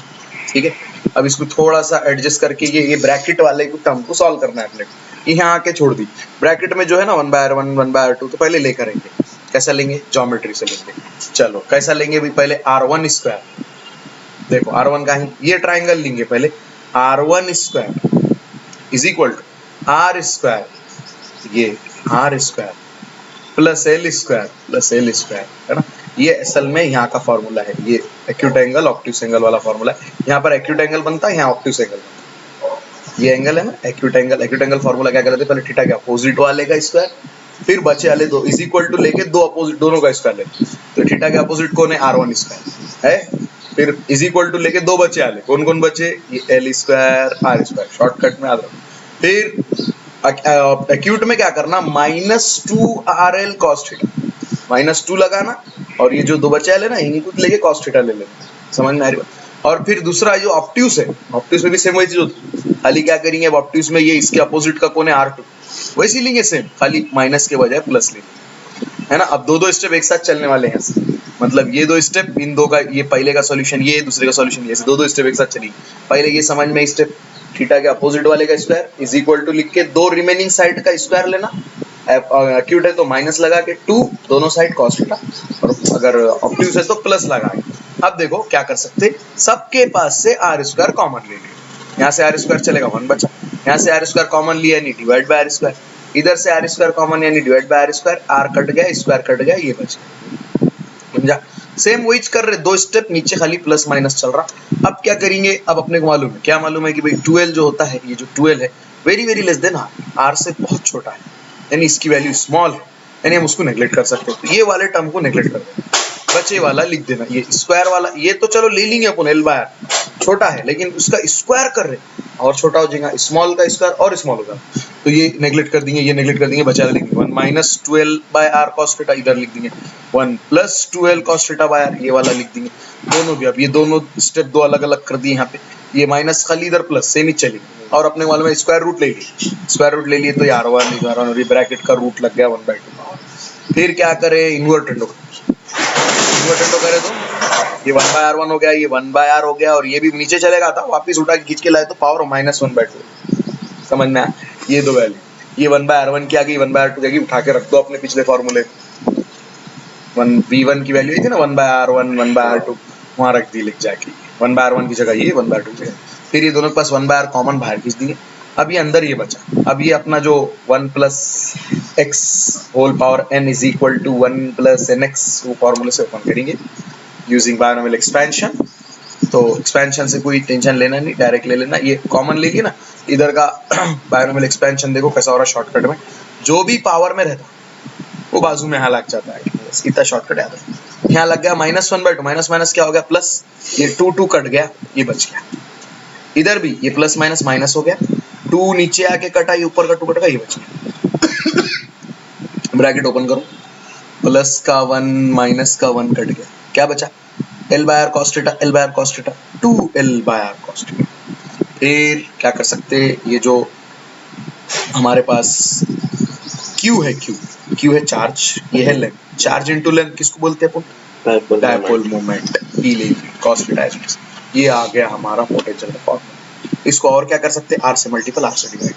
ठीक है, अब इसको थोड़ा सा एडजस्ट करके ये ब्रैकेट वाले को टर्म को सॉल्व करना है अपने को, यहाँ आके छोड़ दी। ब्रैकेट में जो है ना 1 बाय r1 1 बाय r2, तो पहले लेकर आएंगे, कैसा लेंगे, ज्योमेट्री से लेंगे। चलो कैसा लेंगे भी, पहले r1 स्क्वायर, देखो r1 का ही ये ट्राइंगल लेंगे, पहले r1 square is equal to r square, ये r square plus l square है ना। ये असल में यहाँ का फॉर्मूला है, ये एक्यूट एंगल ऑब्ट्यूस एंगल वाला फॉर्मूला है। यहाँ पर एक्यूट एंगल बनता है, यहाँ ऑब्ट्यूस एंगल बनता है। ये एंगल है ना एक्यूट एंगल फॉर्मूला क्या कहते हैं, पहले थीटा के अपोजिट वाले का स्क्वायर, फिर बचे वाले दो इज इक्वल टू लेके दो अपोजिट दोनों का स्क्वायर लेंगे, तो थीटा के अपोजिट कौन है, r1 स्क्वायर है, फिर इज इक्वल टू लेके दो बचे वाले, कौन कौन बचे, ये l square r square, shortcut में याद रखो। फिर एक्यूट में क्या करना, -2rl cos थीटा, -2 लगाना, और ये जो दो बचे वाले ना इन्हीं को लेके cos थीटा ले लेना, समझ में आ रही बात। और फिर दूसरा जो ऑब्ट्यूस है, ऑब्ट्यूस में भी सेम वही चीज होती है, खाली क्या करेंगे, अब ऑब्ट्यूस में ये इसके अपोजिट का कौन है r2, वैसे लेंगे सेम, खाली माइनस के बजाय प्लस लेंगे, है ना। अब दो स्टेप एक साथ चलने वाले हैं, मतलब ये दो स्टेप, इन दो का, ये पहले का सॉल्यूशन ये, दूसरे का सॉल्यूशन ये, दो स्टेप एक साथ चलेंगे। पहले ये समझ में, स्टेप थीटा के अपोजिट वाले का स्क्वायर इज इक्वल टू लिख के दो रिमेनिंग साइड का स्क्वायर लेना, एक्यूट है तो माइनस लगा के 2 दोनों साइड cos थीटा, और अगर ऑब्ट्यूस है तो प्लस लगा के। अब देखो क्या कर सकते, सबके पास से r स्क्वायर कॉमन ले लिया, यहाँ से r स्क्वायर चलेगा 1 बचा, यहाँ से r स्क्वायर कॉमन लिया यानी डिवाइड बाय r स्क्वायर, इधर से r स्क्वायर कॉमन यानी divide by r square, r cut गया स्क्वायर कट गया, ये बच गया, समझा। सेम वही कर रहे, दो स्टेप नीचे खाली प्लस माइनस चल रहा। अब क्या करेंगे, अब अपने को मालूम है, क्या मालूम है कि भाई 2l जो होता है, ये जो 2l है very very less than r से बहुत छोटा है, यानी इसकी वैल्यू स्मॉल है, यानी हम उसको नेग्लेक्ट कर सकते हैं। तो ये वाले टर्म को नेग्लेक्ट कर देना, बचे वाला लिख देना, ये स्क्वायर वाला, ये तो चलो ले लेंगे अपन l बाय r, छोटा है लेकिन उसका स्क्वायर कर रहे और छोटा हो जाएगा, स्मॉल का स्क्वायर और स्मॉल होगा, तो ये नेग्लेक्ट कर देंगे, ये नेग्लेक्ट कर देंगे, बचा लिखेंगे 1 minus 2l by r cos theta, इधर लिख देंगे 1 plus 2l cos theta by r, ये वाला लिख देंगे दोनों भी। अब ये दोनों स्टेप दो अलग अलग कर दिए, यहाँ पे ये माइनस खाली इधर प्लस सेम ही चलेगी, और अपने वाले में स्क्वायर रूट ले लिए, स्क्वायर रूट ले लिए तो r1 और ये ब्रैकेट का रूट लग गया 1/2। फिर क्या करे, इन्वर्टेंडो करे तो ये 1 बाय r1 हो गया, ये 1 बाय r हो गया, और ये भी नीचे चलेगा था, वापिस उठा के खींच के लाए तो पावर -1/2, समझ में आया। ये दो वैल्यू, ये 1 बाय r1 की आ गई, 1 बाय r2 की आ गई, उठा के रख दो अपने पिछले फॉर्मूले, v1 की वैल्यू थी ना 1 बाय r1 1 बाय r2, वहां रख दी लिख जाके, 1 बाय r1 की जगह ये 1 बाय r2 की जगह, फिर ये दोनों के पास 1 बाय r कॉमन बाहर खींच दिए। अब ये अंदर ये बचा, अब ये अपना जो 1 plus x whole power n is equal to 1 plus nx, वो फॉर्मूले से ओपन करेंगे यूजिंग बायनोमियल एक्सपेंशन। तो एक्सपेंशन से कोई टेंशन लेना नहीं, डायरेक्ट ले लेना, ये कॉमन लेगी ना इधर का बायनोमियल एक्सपेंशन, देखो कैसा हो रहा है शॉर्टकट में, जो भी पावर में रहता वो बाजू में यहाँ लग जाता है, बस इतना शॉर्टकट याद है। यहाँ लग गया -1/2, माइनस माइनस क्या हो गया प्लस, ये 2 कट गया, ये बच गया, इधर भी ये प्लस माइनस माइनस हो गया, 2 नीचे आके कटा, ये ऊपर का 2 कट गया, ये बच गया। ब्रैकेट ओपन करो, प्लस का 1 माइनस का 1 कट गया, क्या बचा l by r cos theta, l by r cos theta 2l by r cos theta. फिर क्या कर सकते, ये जो हमारे पास q है, q है चार्ज, ये है लेंथ, चार्ज इनटू लेंथ किसको बोलते हैं अपन, डायपोल मोमेंट, e ले cos थीटा, ये आ गया हमारा पोटेंशियल का फॉर्मूला। इसको और क्या कर सकते हैं, r से मल्टीपल, r से डिवाइड,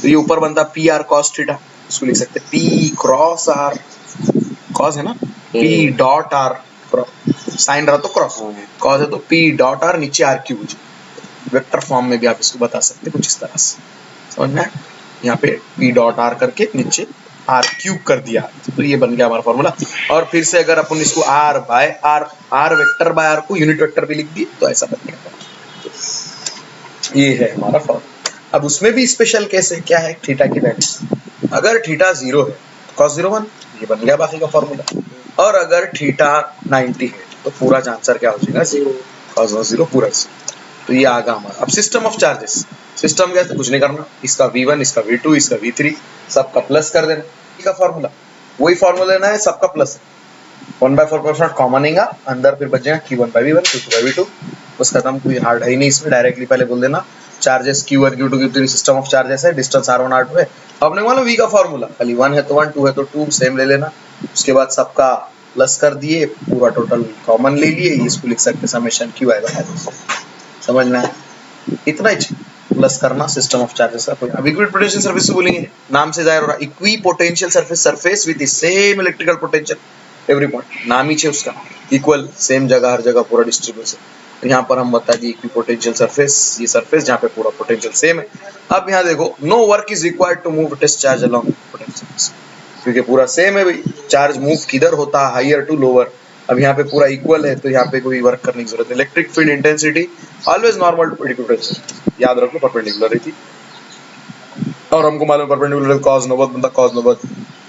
तो ये ऊपर बनता p r cos थीटा, इसको लिख सकते हैं p क्रॉस r, cos है ना, p डॉट r, साइन रहा तो क्रॉस, cos है तो p डॉट r, नीचे r क्यूब, वेक्टर फॉर्म में भी आप इसको बता सकते हैं कुछ इस तरह से, समझ में। यहाँ पे p डॉट r करके नीचे r क्यूब कर दिया, तो ये बन गया हमारा फॉर्मूला। और फिर से अगर अपन इसको r by r vector by r को यूनिट वेक्टर भी लिख दिए तो ऐसा बन गया, ये है हमारा फॉर्मूला। अब उसमें भी स्पेशल केस है, क्या है, थीटा की वैल्यू, अगर थीटा 0 है तो cos 0 1, ये बन गया बाकी का फॉर्मूला, और अगर थीटा 90 है तो पूरा आंसर क्या हो जाएगा, 0, cos of 0 पूरा 0। तो ये आगा हमारा। अब सिस्टम ऑफ चार्जेस, सिस्टम कैसे, कुछ नहीं करना, इसका V1, इसका V2, इसका V3 सबका प्लस कर देना, का फॉर्मूला वही फॉर्मूला लेना है, सबका प्लस 1/4 कॉमन आएगा अंदर, फिर बचेगा Q1/V1, Q2/V2, बस खत्म, कोई हार्ड है ही नहीं इसमें, डायरेक्टली पहले बोल देना charges Q1 Q2 Q3 system of charges है, डिस्टेंस R1 R2 है। अपने को V का फॉर्मूला खाली 1 है तो 1, 2 है तो 2 सेम ले लेना, उसके बाद सबका प्लस कर दिए, पूरा टोटल कॉमन ले लिए, इसको लिख सकते समेशन Q आएगा, समझना है इतना ही, प्लस करना सिस्टम ऑफ चार्जेस का। अब इक्वी पोटेंशियल सरफेस से बोलेंगे, नाम से जाहिर हो रहा, equi potential surface, surface with the same electrical potential every point, नाम ही है उसका, इक्वल सेम जगह हर जगह पूरा डिस्ट्रीब्यूशन। तो यहाँ पर हम बता दिए इक्वी पोटेंशियल सरफेस, ये सरफेस जहाँ पे पूरा पोटेंशियल सेम है। अब यहाँ देखो, no work is required to move test charge along potential, क्योंकि पूरा सेम है भाई, चार्ज मूव किधर होता है, हायर टू लोअर। अब यहाँ पे पूरा इक्वल है तो यहाँ पे कोई वर्क करने की जरूरत नहीं। Electric field intensity always normal to potential, याद रखो परपेंडिकुलर ही थी, और हमको मालूम परपेंडिकुलर cos 90 बनता, cos 90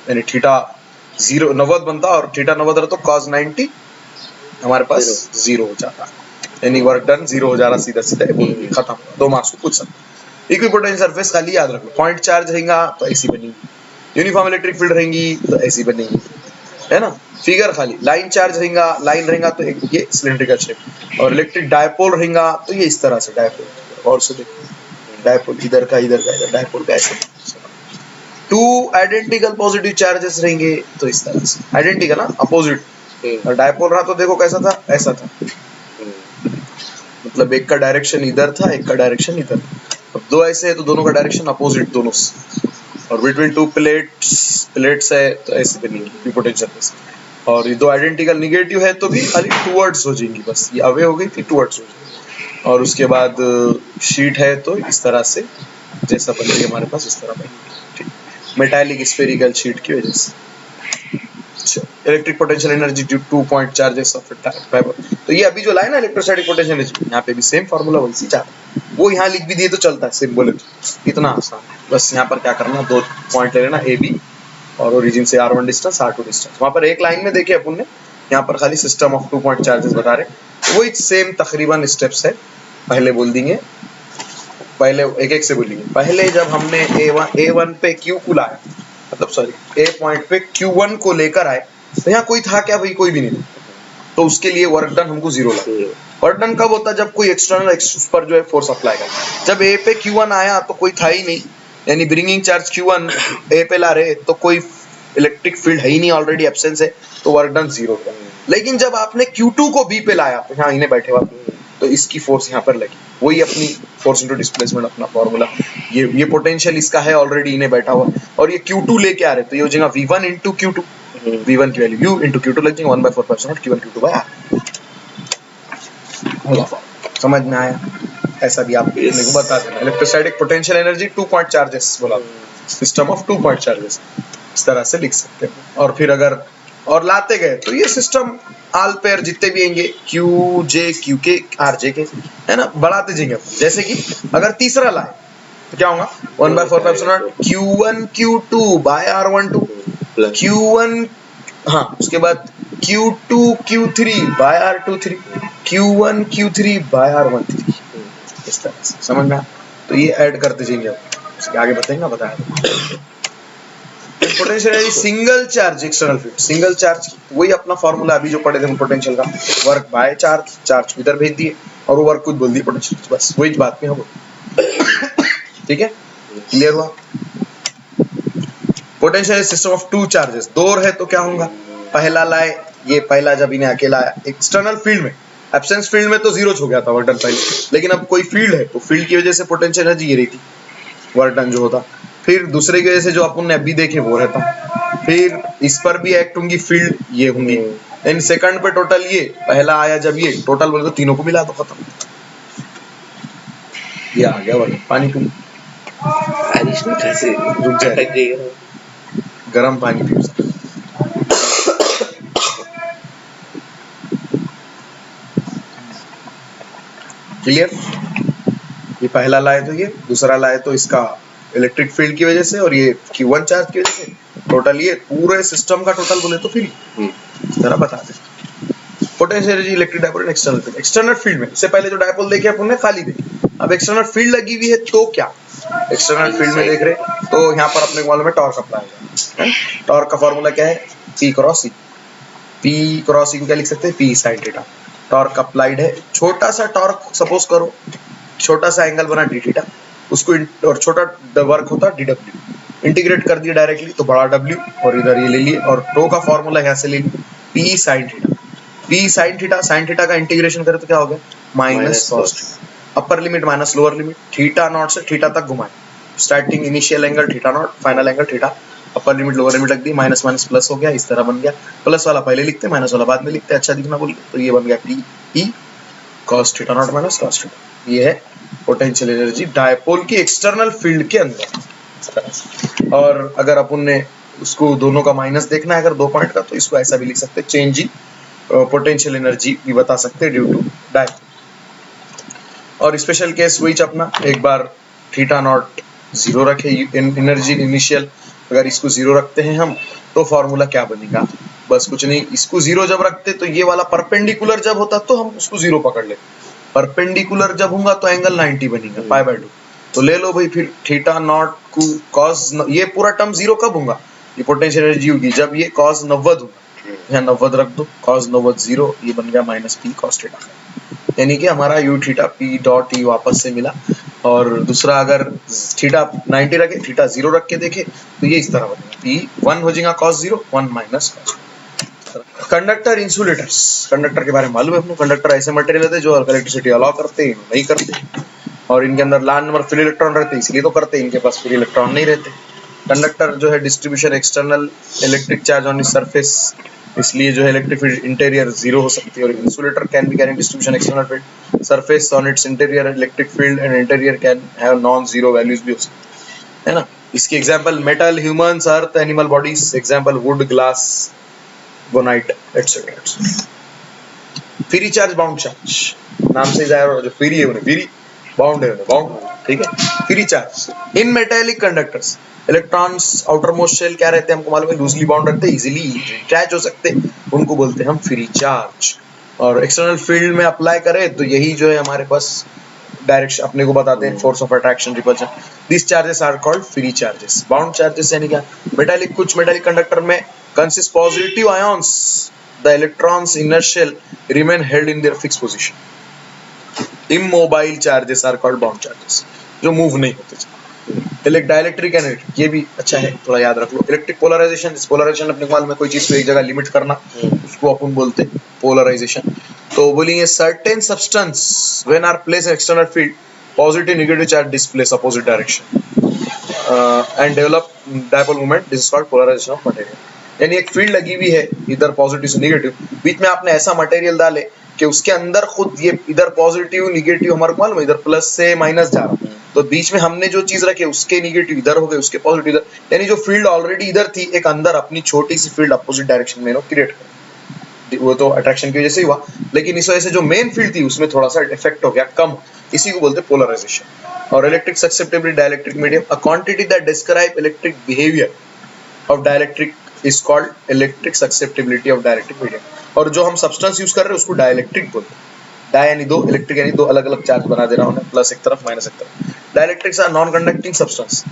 यानी थीटा 0 90 बनता, और थीटा 90 रहा तो cos 90 हमारे पास 0 हो जाता, यानी वर्क डन 0 हो जा रहा, सीधा सीधा खत्म, 2 मार्क्स को पूछ सकते। इक्विपोटेंशियल सरफेस खाली याद रखो, पॉइंट चार्ज रहेगा तो ऐसी बनेगी, यूनिफॉर्म इलेक्ट्रिक फील्ड रहेंगी तो ऐसी बनेगी, है ना। फिगर खाली लाइन चार्ज रहेगा, लाइन रहेगा तो एक ये सिलेंड्रिकल शेप, और इलेक्ट्रिक डायपोल रहेगा तो ये इस तरह से डायपोल, और से देखो डायपोल इधर का इधर डायपोल का ऐसे। टू आइडेंटिकल पॉजिटिव चार्जेस रहेंगे तो इस तरह से, आइडेंटिकल ना, अपोजिट, और डायपोल रहा तो देखो कैसा था, ऐसा था, मतलब एक का डायरेक्शन इधर था, एक का डायरेक्शन इधर। अब दो ऐसे है तो दोनों का डायरेक्शन अपोजिट दोनों से, और बिटवीन टू प्लेट्स है तो ऐसे बनेगी पोटेंशियल सरफेस। और ये दो आइडेंटिकल निगेटिव है तो भी खाली टूवर्ड्स हो जाएंगी, बस ये अवे हो गई थी, टूवर्ड्स हो जाएगी। और उसके बाद शीट है तो इस तरह से जैसा बन रही है हमारे पास, इस तरह बनेगी, ठीक, मेटालिक स्फेरिकल शीट की वजह से। Electric potential energy due two point charges of fibre, तो ये अभी जो लाइन है इलेक्ट्रोस्टैटिक पोटेंशियल एनर्जी, यहाँ पे भी सेम फार्मूला वैसे ही चाहता, वो यहाँ लिख भी दिए तो चलता है, सिंबल इतना आसान। बस यहाँ पर क्या करना, 2 पॉइंट ले लेना, ए बी, और ओरिजिन से R1 डिस्टेंस R2 डिस्टेंस, वहाँ पर एक लाइन में देखे अपन ने, यहाँ पर खाली सिस्टम ऑफ 2 पॉइंट चार्जेस बता रहे, तो वही सेम तकरीबन स्टेप्स है। पहले बोल देंगे, पहले एक एक से बोलेंगे। पहले जब हमने A1 पे Q को लाया, मतलब सॉरी A पॉइंट पे Q1 को लेकर आए, तो यहाँ कोई था क्या भाई, कोई भी नहीं, तो उसके लिए वर्क डन हमको 0 लगा। वर्क डन कब होता है, जब कोई एक्सटर्नल एक्सिस पर जो है फोर्स अप्लाई कर। जब A पे Q1 आया तो कोई था ही नहीं, यानी ब्रिंगिंग चार्ज Q1 A पे ला रहे तो कोई इलेक्ट्रिक फील्ड है ही नहीं, ऑलरेडी एब्सेंस है, तो वर्क डन 0 हुआ। लेकिन जब आपने Q2 को B पे लाया तो यहाँ इन्हें बैठे हुआ, तो इसकी फोर्स यहाँ पर लगी, वही अपनी फोर्स इनटू डिस्प्लेसमेंट अपना फॉर्मूला, ये पोटेंशियल इसका है ऑलरेडी इन्हें बैठा हुआ, और ये Q2 लेके आ रहे तो ये हो जाएगा V1 इंटू Q2, V1 की वैल्यू U इंटू Q2 लग जाएगा 1/4 Q1 Q2 बाय R। समझ में आया? ऐसा भी आप बता देना। Electrostatic potential energy 2 point charges बोला, सिस्टम ऑफ 2 पॉइंट चार्जेस, इस तरह से लिख सकते हैं। और फिर अगर और लाते गए तो ये सिस्टम आल पेयर जितने भी आएंगे क्यू जे क्यू के आर जे के, है ना, बढ़ाते जाएंगे। जैसे कि अगर तीसरा लाए तो क्या होगा, 1/4 Q1 Q2 bye R12 Q1, हाँ उसके बाद Q2 Q3 bye R23 Q1 Q3 bye R13, इस तरह से समझ में। तो ये ऐड करते जाएंगे, उसके आगे बताएंगे, बताया। Potential energy single charge external field, single charge वही अपना फॉर्मूला अभी जो पढ़े थे पोटेंशियल का, वर्क बाय चार्ज, चार्ज इधर भेज दिए और वो वर्क कुछ बोल दिए पोटेंशियल, बस वही बात में हम। ठीक है, क्लियर हुआ? पोटेंशियल सिस्टम ऑफ 2 चार्जेस, 2 है तो क्या होगा, पहला लाए, ये पहला जब इन्हें अकेला एक्सटर्नल फील्ड में, एब्सेंस फील्ड में तो 0 हो गया था वर्क डन पहले, लेकिन अब कोई फील्ड है तो फील्ड की वजह से पोटेंशियल एनर्जी ये रही थी, वर्क डन जो होता। फिर दूसरे की वजह से जो अपन ने अभी देखे वो रहता, फिर इस पर भी एक्ट होंगी फील्ड, ये होंगी। इन सेकंड पे टोटल ये पहला आया, जब ये टोटल बोले तो तीनों को मिला तो खत्म, ये आ गया वर्क। पानी पी, रुक जाए, गरम पानी पी। क्लियर? ये पहला लाए तो ये, दूसरा लाए तो इसका इलेक्ट्रिक फील्ड की वजह से, और ये Q1 चार्ज की वजह से, टोटल ये पूरे सिस्टम का टोटल बोले तो फिर इस तरह बता दे। Potential energy electric dipole and external field. External field में इससे पहले जो डायपोल देखे अपन ने खाली देखे, अब एक्सटर्नल फील्ड लगी हुई है तो क्या, एक्सटर्नल फील्ड में देख रहे तो यहाँ पर अपने को मालूम है टॉर्क अप्लाई है। टॉर्क का फॉर्मूला क्या है, पी क्रॉस सी। पी क्रॉस सी को क्या लिख सकते हैं, P sine theta. Torque applied है, छोटा सा टॉर्क सपोज करो, छोटा सा एंगल बना डी थीटा, उसको और छोटा वर्क होता डी डब्ल्यू, इंटीग्रेट कर दिया डायरेक्टली तो बड़ा डब्ल्यू, और इधर ये ले लिए, और टो का फॉर्मूला यहाँ से ले लिया P sine theta. P sine theta, sine theta का इंटीग्रेशन करें तो क्या हो गया, minus cos theta. Upper limit minus lower limit, theta naught से थीटा तक घुमाए, starting initial angle theta naught, final angle theta, upper limit lower limit रख दी, माइनस माइनस प्लस हो गया, इस तरह बन गया। प्लस वाला पहले लिखते हैं, माइनस वाला बाद में लिखते हैं अच्छा दिखना बोल के, तो ये बन गया P E cos theta naught minus cos theta. ये है पोटेंशियल एनर्जी डायपोल की एक्सटर्नल फील्ड के अंदर। और अगर अपन ने उसको दोनों का माइनस देखना है अगर 2 पॉइंट का, तो इसको ऐसा भी लिख सकते हैं, चेंज इन पोटेंशियल एनर्जी भी बता सकते हैं ड्यू टू डायपोल। और स्पेशल केस वही अपना, एक बार थीटा नॉट 0 रखे एनर्जी इनिशियल, अगर इसको 0 रखते हैं हम तो फॉर्मूला क्या बनेगा, बस कुछ नहीं, इसको 0 जब रखते तो ये वाला परपेंडिकुलर जब होता तो हम उसको 0 पकड़ ले, परपेंडिकुलर जब होगा तो एंगल 90 बनेगा π/2। तो ले लो भाई फिर थीटा नॉट को कॉस, ये पूरा टर्म 0 कब होगा, ये पोटेंशियल एनर्जी होगी जब ये कॉस 90 होगा, यहाँ 90 रख दो, कॉस 90 0, ये बन गया माइनस पी कॉस थीटा। यानी कि हमारा you theta P dot E वापस से मिला। और दूसरा अगर थीटा 90 रखे, थीटा 0 रख के देखे तो ये इस तरह बनेगा, पी 1 हो जाएगा cos 0, 1 minus cos। Conductor insulators, conductor के बारे में मालूम है अपने, कंडक्टर ऐसे मटेरियल होते हैं जो इलेक्ट्रिसिटी अलाउ करते हैं, नहीं करते, और इनके अंदर लार्ज नंबर फ्री इलेक्ट्रॉन रहते हैं इसलिए तो करते हैं, इनके पास फ्री इलेक्ट्रॉन नहीं रहते। कंडक्टर जो है distribution external electric charge on its surface, इसलिए जो है इलेक्ट्रिक फील्ड इंटीरियर 0 हो सकती है। और insulator can be carrying distribution external field surface on its interior electric field, and interior can have non zero values भी हो सकती है ना। इसकी example metal, humans, earth, animal bodies, example wood, glass, ebonite etcetera. Free charge, bound charge, नाम से जाहिर जो फ्री है उन्हें फ्री, बाउंड है उन्हें बाउंड, ठीक है। Free charge in metallic conductors, electrons outermost shell क्या रहते हैं हमको मालूम है, लूजली बाउंड रहते हैं, इजीली डिटैच हो सकते हैं, उनको बोलते हैं हम फ्री चार्ज। और एक्सटर्नल फील्ड में अप्लाई करें तो यही जो है हमारे पास डायरेक्शन अपने को बताते हैं, force of attraction, repulsion. This charges are called free charges. Bound charges यानी क्या, मेटालिक, कुछ मेटालिक कंडक्टर में consist positive ions, the electrons inner shell remain held in their fix position. Immobile charges are called bound charges, जो मूव नहीं होते। डाइलेक्ट्रिक एनर्जी, ये भी अच्छा है थोड़ा याद रख लो। इलेक्ट्रिक पोलराइजेशन, इस पोलराइजेशन अपने मालूम में कोई चीज को एक जगह लिमिट करना, उसको अपन बोलते हैं पोलराइजेशन। तो बोलेंगे certain substance when are place in external field, positive negative charge displace opposite direction and develop dipole moment, this is called polarisation of material. यानी एक फील्ड लगी हुई है इधर पॉजिटिव से नेगेटिव, बीच में आपने ऐसा मटेरियल डाले कि उसके अंदर खुद ये इधर पॉजिटिव निगेटिव हमारे को मालूम है, इधर प्लस से माइनस जा रहा है, तो बीच में हमने जो चीज रखे उसके निगेटिव इधर हो गए, उसके पॉजिटिव इधर, यानी जो फील्ड ऑलरेडी इधर थी एक अंदर अपनी छोटी सी फील्ड अपोजिट डायरेक्शन में क्रिएट कर, वो तो अट्रैक्शन की वजह से ही हुआ, लेकिन इस वजह से जो मेन फील्ड थी उसमें थोड़ा सा इफेक्ट हो गया कम, इसी को बोलते हैं पोलराइजेशन। और electric susceptibility dielectric medium, a quantity that describe electric behaviour of dielectric is called electric susceptibility of dielectric medium. और जो हम सब्सटेंस यूज कर रहे हैं उसको डाइलेक्ट्रिक बोलते हैं। डाई यानी दो, इलेक्ट्रिक यानी दो अलग अलग चार्ज बना दे रहा हूं, प्लस एक तरफ माइनस एक तरफ। Dielectrics are non conducting substance,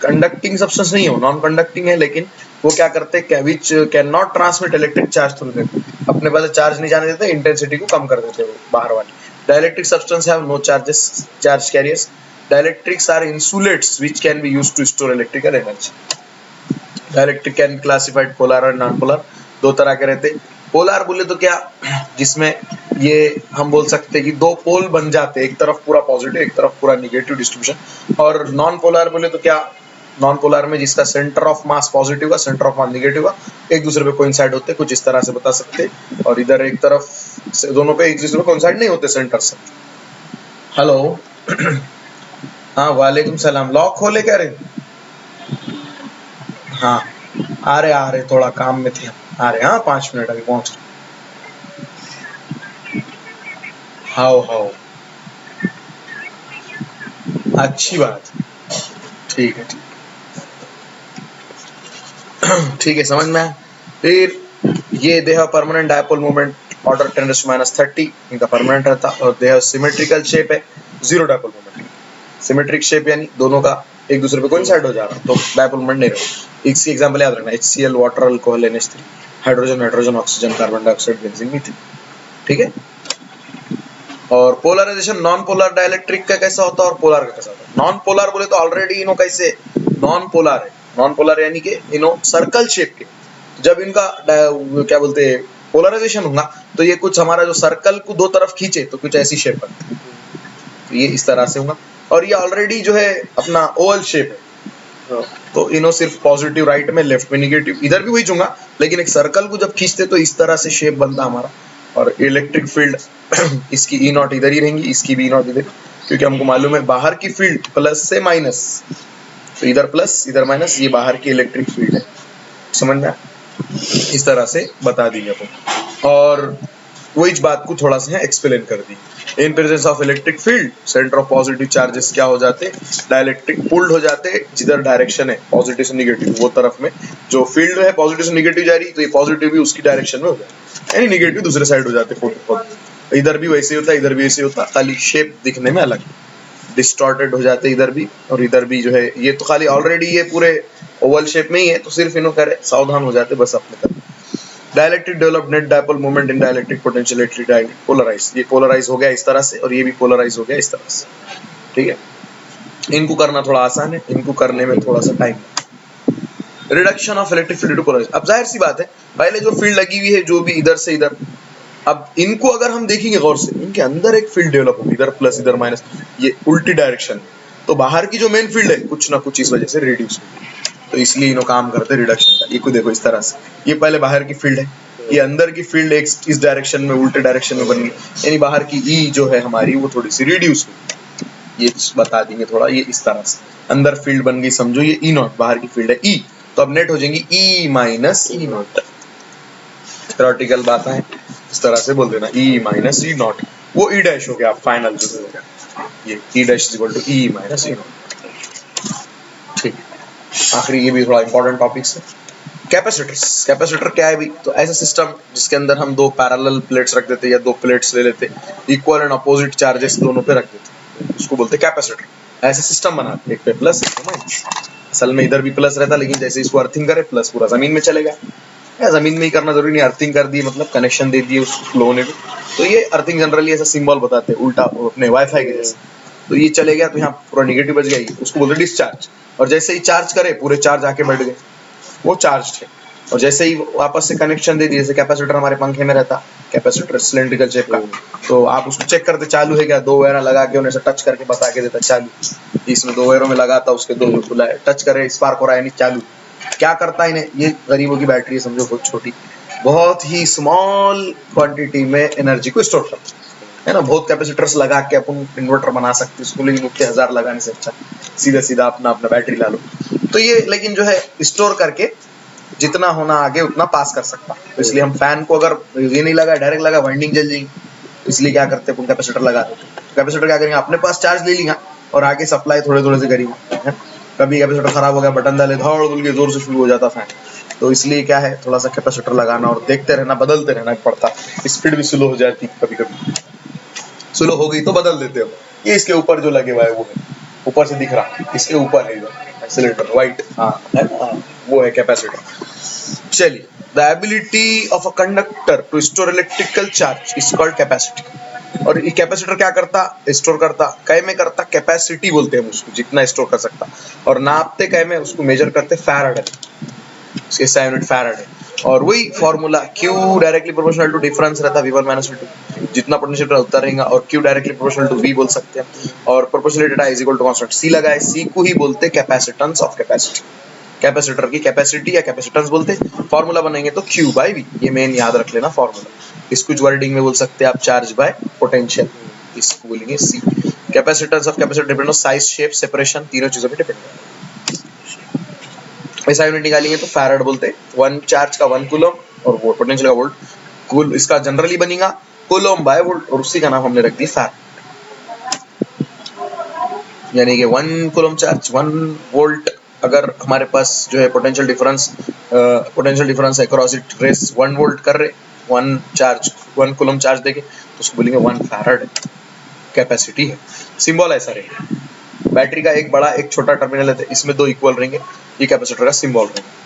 conducting substance नहीं हो, नॉन कंडक्टिंग है, लेकिन वो क्या करते हैं, which can not transmit electric charge through them, अपने पास चार्ज नहीं जाने देते, इंटेंसिटी को कम कर देते हैं बाहर वाली। Dielectric substance have no charges, charge carriers. Dielectrics are insulates which can be used to store electrical energy. Dielectric can classified polar और नॉन पोलर, दो तरह के रहते हैं। पोलर बोले तो क्या, जिसमें ये हम बोल सकते हैं कि दो पोल बन जाते हैं, एक तरफ पूरा पॉजिटिव एक तरफ पूरा निगेटिव डिस्ट्रीब्यूशन। और नॉन पोलर बोले तो क्या, नॉन पोलर में जिसका सेंटर ऑफ मास पॉजिटिव का, सेंटर ऑफ मास निगेटिव का, एक दूसरे पे कोइंसाइड होते, कुछ इस तरह से बता सकते हैं। और इधर एक तरफ से दोनों पे एक दूसरे पे कोइंसाइड नहीं होते सेंटर से। हेलो हाँ वालेकुम सलाम, लॉक खोले क्या रे? हाँ आ रहे थोड़ा काम में थे, आ रहे, हाँ 5 मिनट अभी पहुंच रहे। हाओ अच्छी बात, ठीक है ठीक है, समझ में आया। फिर ये they have permanent dipole moment order 10⁻30 इनका परमानेंट रहता और दे हैव सिमेट्रिकल शेप है, zero dipole moment. Symmetric shape यानी दोनों का एक दूसरे पे कोइंसाइड हो जा रहा तो डायपोल मोमेंट नहीं रहेगा। इसकी एग्जांपल याद रखना, HCl water alcohol NH3, hydrogen nitrogen oxygen carbon dioxide benzene methane, ठीक है। और पोलराइजेशन नॉन पोलर डाइलेक्ट्रिक का कैसा होता है और पोलर का कैसा होता है। नॉन पोलर बोले तो ऑलरेडी इनो कैसे नॉन पोलर है, नॉन पोलर यानी कि इनो सर्कल शेप के, जब इनका क्या बोलते हैं पोलराइजेशन होगा तो ये कुछ हमारा जो सर्कल को दो तरफ खींचे तो कुछ ऐसी शेप बनती है, तो ये इस तरह से होगा। और ये ऑलरेडी जो है अपना ओवल शेप है, तो इनो सिर्फ पॉजिटिव राइट में, लेफ्ट में निगेटिव, इधर भी वही चूंगा, लेकिन एक सर्कल को जब खींचते तो इस तरह से शेप बनता हमारा। और इलेक्ट्रिक फील्ड इसकी ई नॉट इधर ही रहेंगी, इसकी भी ई नॉट इधर, क्योंकि हमको मालूम है बाहर की फील्ड प्लस से माइनस, तो इधर प्लस इधर माइनस, ये बाहर की इलेक्ट्रिक फील्ड है, समझ में। इस तरह से बता दी अपन, और वही बात को थोड़ा सा एक्सप्लेन कर दी। In presence of electric field centre of positive charges क्या हो जाते, डाइलेक्ट्रिक पुल्ड हो जाते, जिधर डायरेक्शन है पॉजिटिव से निगेटिव वो तरफ में, जो फील्ड है पॉजिटिव से निगेटिव जा रही तो ये पॉजिटिव भी उसकी डायरेक्शन में हो जाए, यानी निगेटिव दूसरे साइड हो जाते। इधर भी वैसे होता है, इधर भी वैसे होता, खाली शेप दिखने में अलग, डिस्टॉर्टेड हो जाते इधर भी और इधर भी जो है। ये तो खाली ऑलरेडी ये पूरे ओवल शेप में ही है, तो सिर्फ इन्हों करे सावधान हो जाते बस अपने तरफ। Dielectric develop net dipole moment in dielectric potential electric polarise, ये पोलराइज हो गया इस तरह से और ये भी पोलराइज हो गया इस तरह से, ठीक है। इनको करना थोड़ा आसान है, इनको करने में थोड़ा सा time. Reduction of electric field to polarise, अब जाहिर सी बात है पहले जो फील्ड लगी हुई है जो भी इधर से इधर, अब इनको अगर हम देखेंगे गौर से, इनके अंदर एक फील्ड डेवलप होगी, इधर प्लस इधर माइनस, ये उल्टी डायरेक्शन, तो बाहर की जो मेन फील्ड है कुछ ना कुछ इस वजह से रिड्यूस होगी, तो इसलिए इन्हों काम करते हैं रिडक्शन का। ये को देखो इस तरह से, ये पहले बाहर की फील्ड है, ये अंदर की फील्ड एक इस डायरेक्शन में उल्टे डायरेक्शन में बन गई, यानी बाहर की ई जो है हमारी वो थोड़ी सी रिड्यूस हुई, ये बता देंगे थोड़ा। ये इस तरह से अंदर फील्ड बन गई, समझो ये ई नॉट, बाहर की फील्ड है ई, तो अब नेट हो जाएंगी ई माइनस ई नॉट। थ्योरेटिकल बात है, इस तरह से बोल देना ई माइनस ई नॉट, वो ई डैश हो गया फाइनल जो हो गया, ये E dash is equal to E minus E naught, ठीक। आखिरी ये भी थोड़ा इंपॉर्टेंट टॉपिक्स है, कैपेसिटर्स। कैपेसिटर क्या है भी, तो ऐसा सिस्टम जिसके अंदर हम दो पैरेलल प्लेट्स रख देते या दो प्लेट्स ले लेते, इक्वल एंड अपोजिट चार्जेस दोनों पे रख देते, उसको बोलते हैं कैपेसिटर। ऐसे सिस्टम बनाते, एक पे प्लस एक पे माइनस, असल में इधर भी प्लस रहता, लेकिन जैसे इसको अर्थिंग करे प्लस पूरा जमीन में चलेगा, या जमीन में ही करना जरूरी नहीं, अर्थिंग कर दी मतलब कनेक्शन दे दिए उसको फ्लो होने को, तो ये अर्थिंग जनरली ऐसा सिंबल बताते हैं उल्टा अपने वाईफाई के जैसे, तो ये चले गया तो यहाँ पूरा निगेटिव बच गया, उसको बोलते डिस्चार्ज। और जैसे ही चार्ज करे पूरे चार्ज आके बैठ गए, वो चार्ज है। और जैसे ही वापस से कनेक्शन दे दिए, जैसे कैपेसिटर हमारे पंखे में रहता, कैपेसिटर सिलेंड्रिकल शेप का, तो आप उसको चेक करते चालू है क्या, दो वायर लगा के उन्हें से टच करके बता के देता चालू, इसमें दो वायरों में लगाता, उसके दो खुला है, टच करे स्पार्क हो रहा है नहीं चालू। क्या करता है इन्हें, ये गरीबों की बैटरी है समझो, बहुत छोटी, बहुत ही स्मॉल क्वांटिटी में एनर्जी को स्टोर करता है ना। बहुत कैपेसिटर्स लगा के अपन इन्वर्टर बना सकते हैं, उसको लेकिन मुख्य 1000 लगाने से अच्छा सीधा सीधा अपना बैटरी ला लो। तो ये लेकिन जो है स्टोर करके जितना होना आगे उतना पास कर सकता, तो इसलिए हम फैन को अगर ये नहीं लगा डायरेक्ट लगा वाइंडिंग जल जाएगी, इसलिए क्या करते हैं कैपेसिटर लगा देते। कैपेसिटर क्या करेंगे, अपने पास चार्ज ले लिया और आगे सप्लाई थोड़े थोड़े से करेंगे। कभी कैपेसिटर खराब हो गया, बटन डाले धौड़ बोल के जोर से शुरू हो जाता फैन, तो इसलिए क्या है थोड़ा सा कैपेसिटर लगाना और देखते रहना, बदलते रहना पड़ता। स्पीड भी स्लो हो जाती, कभी कभी स्लो हो गई तो बदल देते हो। ये इसके ऊपर जो लगे हुआ है वो है, ऊपर से दिख रहा, इसके ऊपर है सिलेंडर व्हाइट, हाँ है ना, वो है कैपेसिटर। चलिए, the ability of a conductor to store electrical charge is called capacity. और ये कैपेसिटर क्या करता, स्टोर करता, कै में करता, कैपेसिटी बोलते हैं उसको, जितना स्टोर कर सकता, और नापते कै में, उसको मेजर करते फैराड है, इसके SI यूनिट फैराड है। और वही formula Q directly proportional to difference रहता V1 माइनस V2, जितना पोटेंशियल उतना रहेगा, और Q directly proportional to V बोल सकते हैं, और proportional data is equal to constant C लगा है, C को ही बोलते हैं कैपेसिटेंस ऑफ कैपेसिटी। कैपेसिटर की कैपेसिटी या कैपेसिटेंस बोलते, फॉर्मूला बनेंगे तो Q बाई V, ये मेन याद रख लेना फॉर्मूला। इसको वर्डिंग में बोल सकते हैं आप चार्ज बाय पोटेंशियल, इसको बोलेंगे C। Capacitance of capacitor depend on size, shape, separation, तीनों चीजों पे डिपेंड है। ऐसा यूनिट निकालेंगे तो फैराड बोलते, 1 चार्ज का 1 कूलम और वो पोटेंशियल का वोल्ट, कुल इसका जनरली बनेगा कूलम बाय वोल्ट, और उसी का नाम हमने रख दिया फैराड। यानी कि 1 कूलम चार्ज 1 वोल्ट, अगर हमारे पास जो है पोटेंशियल डिफरेंस है अक्रॉस इट रेस 1 वोल्ट कर रहे, 1 चार्ज 1 कूलम चार्ज देंगे तो उसको बोलेंगे 1 फैराड कैपेसिटी है। सिंबल ऐसा रहेगा। बैटरी का एक बड़ा एक छोटा टर्मिनल है, इसमें 2 इक्वल रहेंगे, ये कैपेसिटर का सिंबल रहेगा।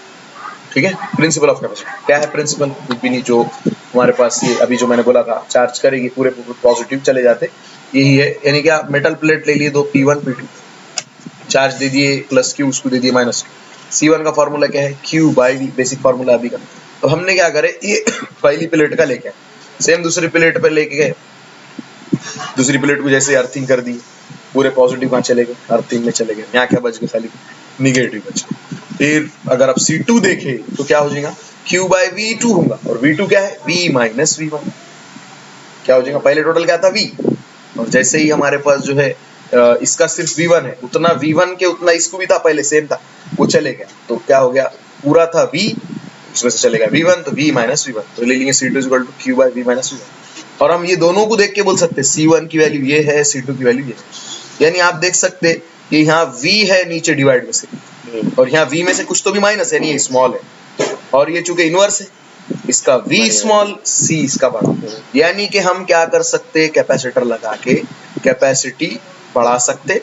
ठीक है, प्रिंसिपल ऑफ कैपेसिटर क्या है? प्रिंसिपल कुछ भी नहीं, जो हमारे पास ये अभी जो मैंने बोला था चार्ज करेगी पूरे पॉजिटिव चले जाते, यही है। यानी क्या, मेटल प्लेट ले लिए दो, P1 P2, चार्ज दे दिए प्लस Q, उसको दे दिए माइनस Q। C1 का फॉर्मूला क्या है? Q by V, basic formula अभी का। तो हमने क्या करे, ये पहली प्लेट का लेके सेम दूसरी प्लेट पे लेके गए, दूसरी प्लेट को जैसे अर्थिंग कर दी, पूरे पॉजिटिव कहाँ चले गए? अर्थिंग में चले गए। यहाँ क्या बच गए? खाली निगेटिव बच गए। फिर अगर आप C2 देखे तो क्या हो जाएगा? Q बाई V2 होगा, और V2 क्या है? V minus V1। क्या हो जाएगा? पहले टोटल क्या था? V, और जैसे ही हमारे पास जो है इसका सिर्फ V1 है, उतना V1 के उतना इसको भी था, पहले सेम था, वो चले गया। तो क्या हो गया? पूरा था V, इसमें से चलेगा V1, तो V माइनस V1, तो ले लेंगे C2 equal to Q by V minus V1। और हम ये दोनों को देख के बोल सकते हैं C1 की वैल्यू ये है, C2 की वैल्यू ये है। यानी आप देख सकते कि यहाँ V है नीचे डिवाइड में से, और यहाँ V में से कुछ तो भी माइनस है, नहीं, ये स्मॉल है, और ये चूंकि इनवर्स है, इसका V स्मॉल, C इसका बड़ा। यानी कि हम क्या कर सकते? कैपेसिटर लगा के कैपेसिटी बढ़ा सकते,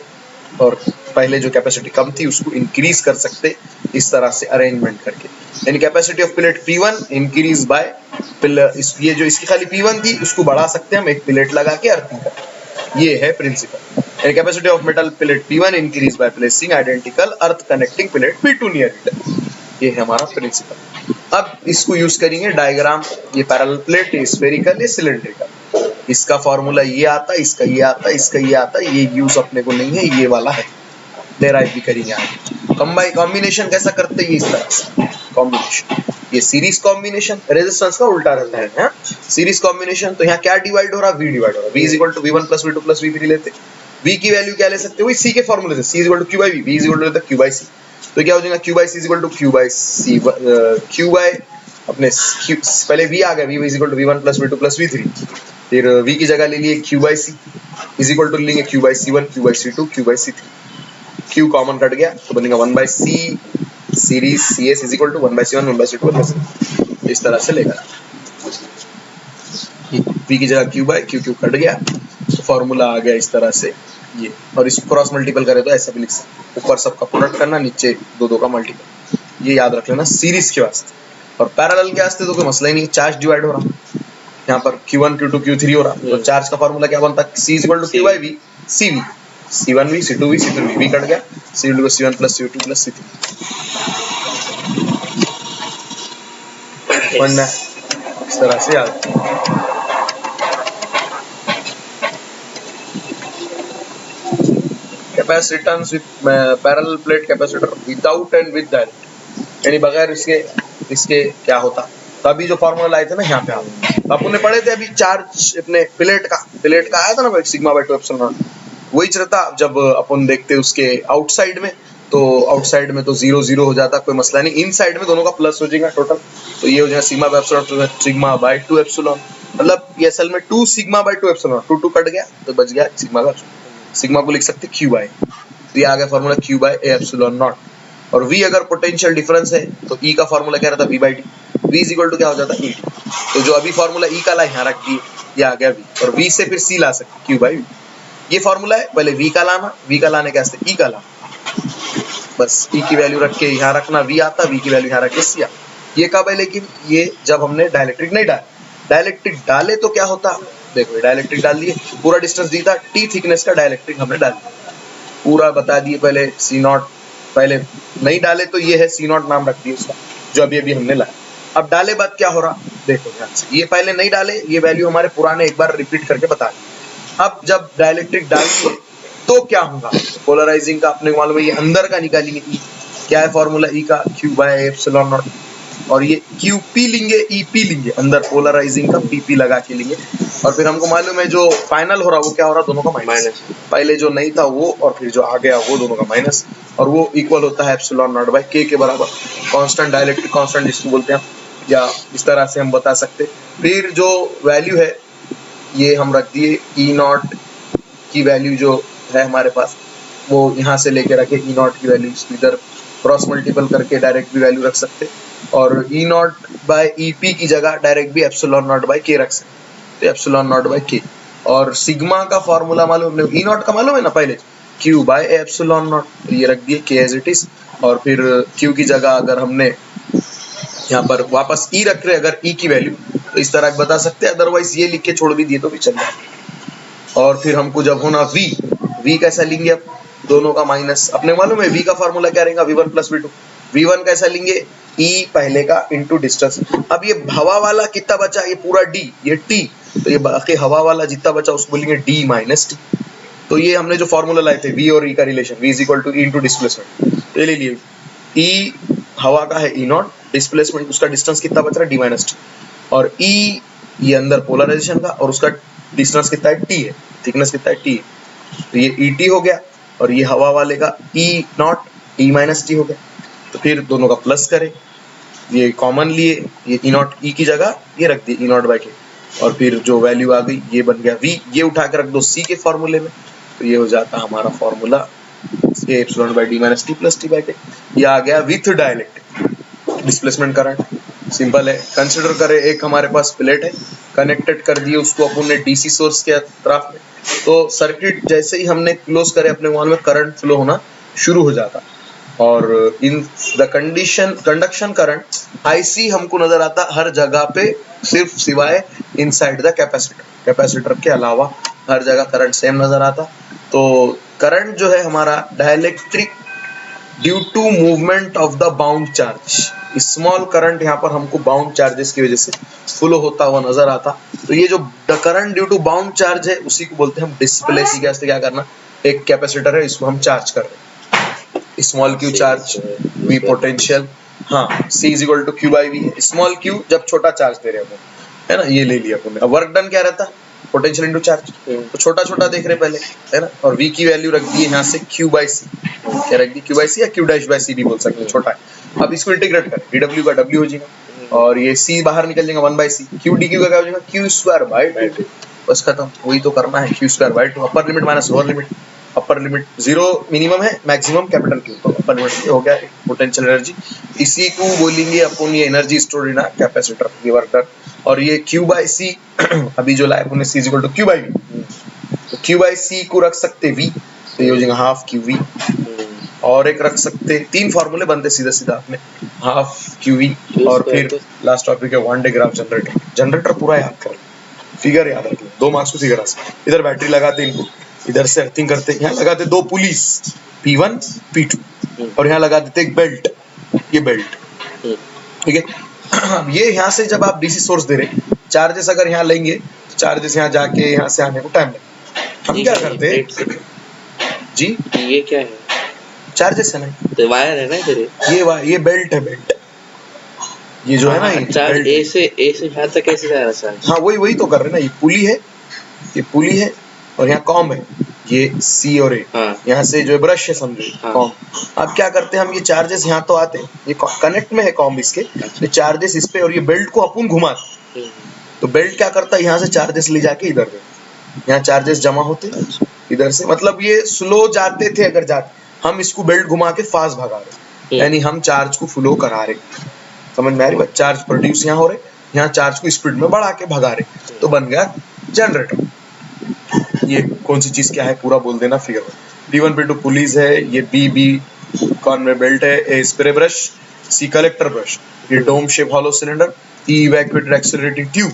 और पहले जो कैपेसिटी कम थी उसको इंक्रीज कर सकते, इस तरह से अरेंजमेंट करके। यानी capacity of plate P1 increase by ये जो इसकी खाली P1 थी उसको बढ़ा सकते हम एक प्लेट लगा के अर्थिंग करके। ये है प्रिंसिपल। यानी capacity of metal plate P1 increase by placing identical earth connecting plate P2 near it. ये है हमारा प्रिंसिपल। अब इसको यूज करेंगे डायग्राम। ये पैरेलल प्लेट, ये स्फेरिकल, ये सिलेंड्रिकल। इसका फॉर्मूला ये आता, इसका ये आता, इसका ये आता, ये यूज अपने को नहीं है, ये वाला है, डेराइव भी करेंगे आगे। कॉम्बिनेशन कैसा करते हैं? इस तरह से कॉम्बिनेशन, ये सीरीज कॉम्बिनेशन, रेजिस्टेंस का उल्टा रहता है ना, सीरीज कॉम्बिनेशन। तो यहाँ क्या डिवाइड हो रहा? V डिवाइड हो रहा है। V is equal to V1 plus V2 plus V3 लेते। V की वैल्यू क्या ले सकते हो? वही C के फॉर्मूले से, C is equal to Q by V, V is equal to Q by C। तो क्या हो जाएगा? Q by C is equal to Q by C, Q by अपने पहले V आ गया, V is equal to V1 plus V2 plus V3। फिर V की जगह ले लिए Q by C is equal to लेंगे Q by C1, Q by C2, Q by C3। Q common cut गया तो बनेगा 1 by C series CS is equal to 1 by C1, 1 by C2, 1 by C3। इस तरह से लेगा। V की जगह Q बाई Q कट गया, तो फॉर्मूला आ गया इस तरह से ये। और इसको क्रॉस मल्टीपल करे तो ऐसा भी लिख सकते, ऊपर सबका प्रोडक्ट करना, नीचे दो का मल्टीपल। ये याद रख लेना सीरीज के वास्ते। और पैरेलल के वास्ते तो कोई मसला ही नहीं, चार्ज डिवाइड हो रहा, यहाँ पर Q1 Q2 Q3 हो रहा, तो चार्ज का फॉर्मूला क्या बनता है? C is equal to Q by V, CV, C1V, C2V, C3V, V cut गया, C2 C1 plus C2 plus C3। बनना इस तरह से याद। Capacitance with parallel plate capacitor without and with direct, यानी बगैर इसके क्या होता? तो अभी जो फॉर्मूला लाए थे ना यहाँ पे, आप अपन ने पढ़े थे अभी चार्ज अपने प्लेट का आया था ना, सिग्मा बाय 2 एप्सिलॉन। वही चलता जब अपन देखते उसके आउटसाइड में, तो आउटसाइड में तो 0 0 हो जाता, कोई मसला नहीं। इनसाइड में दोनों का प्लस हो जाएगा टोटल, तो ये हो जाएगा sigma by epsilon, sigma bye 2 epsilon. मतलब ये असल में 2 सिग्मा बाय 2 एप्सिलॉन, 2 कट गया तो बच गया सिग्मा बाय। सिग्मा को लिख सकते Q बाय, तो ये आ गया formula Q by A epsilon naught. और V अगर पोटेंशियल डिफरेंस है तो E का फॉर्मूला क्या रहता? V by D। V is equal to क्या हो जाता? E। तो जो अभी फॉर्मूला E का ला यहाँ रख दिए, ये आ गया V, और V से फिर C ला सकते Q बाई V। ये फॉर्मूला है, पहले V का लाना, V का लाने के वास्ते E का लाना, बस E की वैल्यू रख के यहाँ रखना, V आता, V की वैल्यू यहाँ रख के C आता। ये कब है? लेकिन ये जब हमने डाइलेक्ट्रिक नहीं डाला। डाइलेक्ट्रिक डाले तो क्या होता? देखो डाइलेक्ट्रिक डाल दिए, पूरा डिस्टेंस दी था, T थिकनेस का डाइलेक्ट्रिक हमने डाल दिया, पूरा बता दिए। पहले C0 पहले नहीं डाले तो ये है C0 नाम रख दिए उसका, जो अभी हमने लाया। अब डाले बाद क्या हो रहा? देखो ध्यान से, ये पहले नहीं डाले, ये वैल्यू हमारे पुराने एक बार रिपीट करके बता दी। अब जब डाइलेक्ट्रिक डालेंगे तो क्या होगा? पोलराइजिंग का अपने मालूम है, ये अंदर का निकालेंगे E। क्या है फॉर्मूला E का? Q bye epsilon naught. और ये QP लेंगे, EP लेंगे, अंदर पोलराइजिंग का PP लगा के लेंगे। और फिर हमको मालूम है जो फाइनल हो रहा वो क्या हो रहा? दोनों का माइनस। पहले जो नहीं था वो, और फिर जो आ गया वो, दोनों का माइनस। और वो इक्वल होता है एप्सिलॉन नॉट बाय K के बराबर। कांस्टेंट, डाइलेक्ट्रिक कांस्टेंट जिसको बोलते हैं, या इस तरह से हम बता सकते। फिर जो वैल्यू है ये हम रख दिए, E0 की वैल्यू जो है हमारे पास, वो यहाँ से लेके रखे E0 की वैल्यू, इधर क्रॉस मल्टीपल करके डायरेक्ट भी वैल्यू रख सकते, और E0 बाय EP की जगह डायरेक्ट भी एप्सिलॉन नॉट बाय K रख सकते। तो एप्सिलॉन नॉट बाय के। और सिग्मा का फॉर्मूला मालूम है, ई नॉट का मालूम है ना पहले, क्यू बाय एप्सिलॉन नॉट, तो ये रख दिए के एज इट इज। और फिर क्यू की जगह अगर हमने यहाँ पर वापस ई रख रहे अगर ई की वैल्यू, तो इस तरह बता सकते हैं, अदरवाइज ये लिख के छोड़ भी दिए तो भी चलेगा। और फिर हमको जब होना v कैसा लेंगे, अब दोनों का माइनस, अपने मालूम है v का फॉर्मूला क्या रहेगा, v1 प्लस v2। v1 कैसा लेंगे, e पहले का इंटू डिस्टेंस। अब ये हवा वाला कितना बचा, ये पूरा d, ये t, तो ये बाकी हवा वाला जितना बचा उसको बोलेंगे d माइनस t। तो ये हमने जो फॉर्मूला लाए थे v और e का relation, v is equal to e into displacement, तो ये ले लिए। e हवा का है e नॉट, डिस्प्लेसमेंट उसका डिस्टेंस कितना बच रहा है d माइनस t, और e ये अंदर पोलराइजेशन का, और उसका डिस्टेंस कितना है t है, थिकनेस कितना है t है, तो ये et हो गया। और ये हवा वाले का e not t minus t हो गया। तो फिर दोनों का प्लस करें, ये कॉमन लिए, ये e नॉट e की जगह ये रख दिए e नॉट बाय के, और फिर जो वैल्यू आ गई ये बन गया v, ये उठा के रख दो c के फॉर्मूले में, तो ये हो जाता हमारा formula A epsilon by D minus T plus T by K. ये आ गया with dielectric displacement current. Simple है, कंसिडर करें एक हमारे पास प्लेट है, कनेक्टेड कर दिए उसको अपन ने डीसी सोर्स के तरफ में, तो सर्किट जैसे ही हमने क्लोज करे अपने वॉल में करंट फ्लो होना शुरू हो जाता। और in the condition conduction current IC हमको नजर आता हर जगह पे, सिर्फ सिवाय इनसाइड द कैपेसिटर, कैपेसिटर के अलावा हर जगह करंट सेम नजर आता। तो करंट जो है हमारा dielectric due to movement of the bound charge, small current यहाँ पर हमको बाउंड चार्जेस की वजह से फ्लो होता हुआ नजर आता। तो ये जो current due to bound charge है उसी को बोलते हैं हम डिस्प्लेस। कैसे क्या करना, एक कैपेसिटर है इसको हम चार्ज कर रहे हैं, small Q charge, V potential, हाँ C is equal to Q by V, small Q जब छोटा चार्ज दे रहे हैं है ना, ये ले लिया हमने। अब वर्क डन क्या रहता है, पोटेंशियल इनटू चार्ज, तो छोटा छोटा देख रहे पहले है ना, और v की वैल्यू रख दी है यहाँ से q बाई सी, क्या रख दी q बाई सी या q डैश बाई सी भी बोल सकते हैं, छोटा है। अब इसको इंटीग्रेट कर dw का w हो जाएगा, और ये c बाहर निकल जाएगा 1 बाई सी, q dq का क्या हो जाएगा q स्क्वायर बाई 2, बस खत्म, वही तो करना है, q square by 2, upper limit minus lower limit, upper limit 0 minimum है, मैक्सिमम कैपिटल Q, तो अपर लिमिट हो गया पोटेंशियल एनर्जी। इसी को बोलेंगे अपन ये एनर्जी स्टोर्ड इन कैपेसिटर, ये वर्क डन। और ये Q बाई सी अभी जो लाए अपने C is equal to Q by V, तो Q बाई सी को रख सकते V, तो ये हो जाएगा हाफ QV, और एक रख सकते, तीन फॉर्मूले बनते सीधा सीधा अपने, हाफ QV, और फिर लास्ट टॉपिक है one day graph generator. Generator पूरा याद कर, फिगर याद रख लो, 2 मार्क्स को फिगर आ सकते। इधर बैटरी लगाते इनको, इधर से अर्थिंग करते, यहाँ लगाते 2 पुलिस P1 P2, और यहाँ लगा देते एक बेल्ट, ये बेल्ट, ठीक है। ये यहाँ से जब आप डीसी सोर्स दे रहे, चार्जेस अगर यहाँ लेंगे तो चार्जेस यहाँ जाके यहाँ से आने को टाइम लगेगा। हम क्या करते हैं जी, ये क्या है, चार्जेस है ना, तो वायर है ना इधर, ये बेल्ट है, बेल्ट ये जो है ना, ये चार्ज ए से यहाँ तक कैसे जा रहा है। हाँ वही तो कर रहे ना, ये पुली है, ये पुली है, और यहाँ कॉम है, ये C और A, यहाँ से जो है ब्रश है समझो, कॉम। अब क्या करते हैं हम, ये चार्जेस यहाँ तो आते हैं, ये कनेक्ट में है कॉम इसके, ये चार्जेस इस पे, और ये बेल्ट को अपन घुमाते, तो बेल्ट क्या करता है यहाँ से चार्जेस ले जाके इधर दे, यहाँ चार्जेस जमा होते इधर से, मतलब ये स्लो जाते थे अगर जाते, हम इसको बेल्ट घुमा के फास्ट भगा रहे, यानी हम चार्ज को फ्लो करा रहे, समझ में आ रही, चार्ज प्रोड्यूस यहाँ हो रहे, यहाँ चार्ज को स्पीड में बढ़ा के भगा रहे, तो बन गया जनरेटर। ये कौन सी चीज क्या है पूरा बोल देना फिगर में। P1 P2 पुलिस है, ये B कॉन्वे बेल्ट है, A spray brush, C collector brush, ये dome shape hollow cylinder, E evacuated accelerating tube,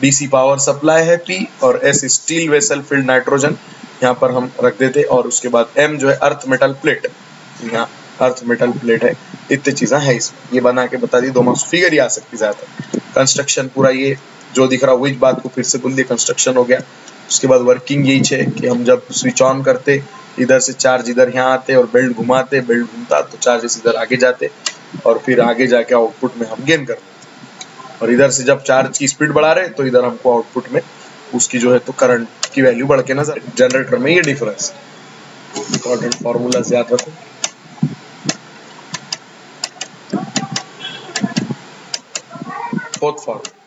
DC power supply है P, और S steel vessel filled nitrogen यहाँ पर हम रख देते, और उसके बाद M जो है अर्थ मेटल प्लेट, यहाँ अर्थ मेटल प्लेट है, इतनी चीजें है इसमें, ये बना के बता दी, 2 मार्क्स फिगर ही आ सकती ज्यादा। कंस्ट्रक्शन पूरा ये जो दिख रहा वही बात को फिर से बोल दिया, कंस्ट्रक्शन हो गया। उसके बाद वर्किंग यही है कि हम जब स्विच ऑन करते, इधर से चार्ज इधर यहाँ आते, और बेल्ट घुमाते, बेल्ट घूमता तो चार्जेस इधर आगे जाते, और फिर आगे जाके आउटपुट में हम गेन करते, और इधर से जब चार्ज की स्पीड बढ़ा रहे तो इधर हमको आउटपुट में उसकी जो है तो करंट की वैल्यू बढ़ के नजर। जनरेटर में ये डिफरेंस, इंपॉर्टेंट फॉर्मूलाज याद रखो। Fourth formula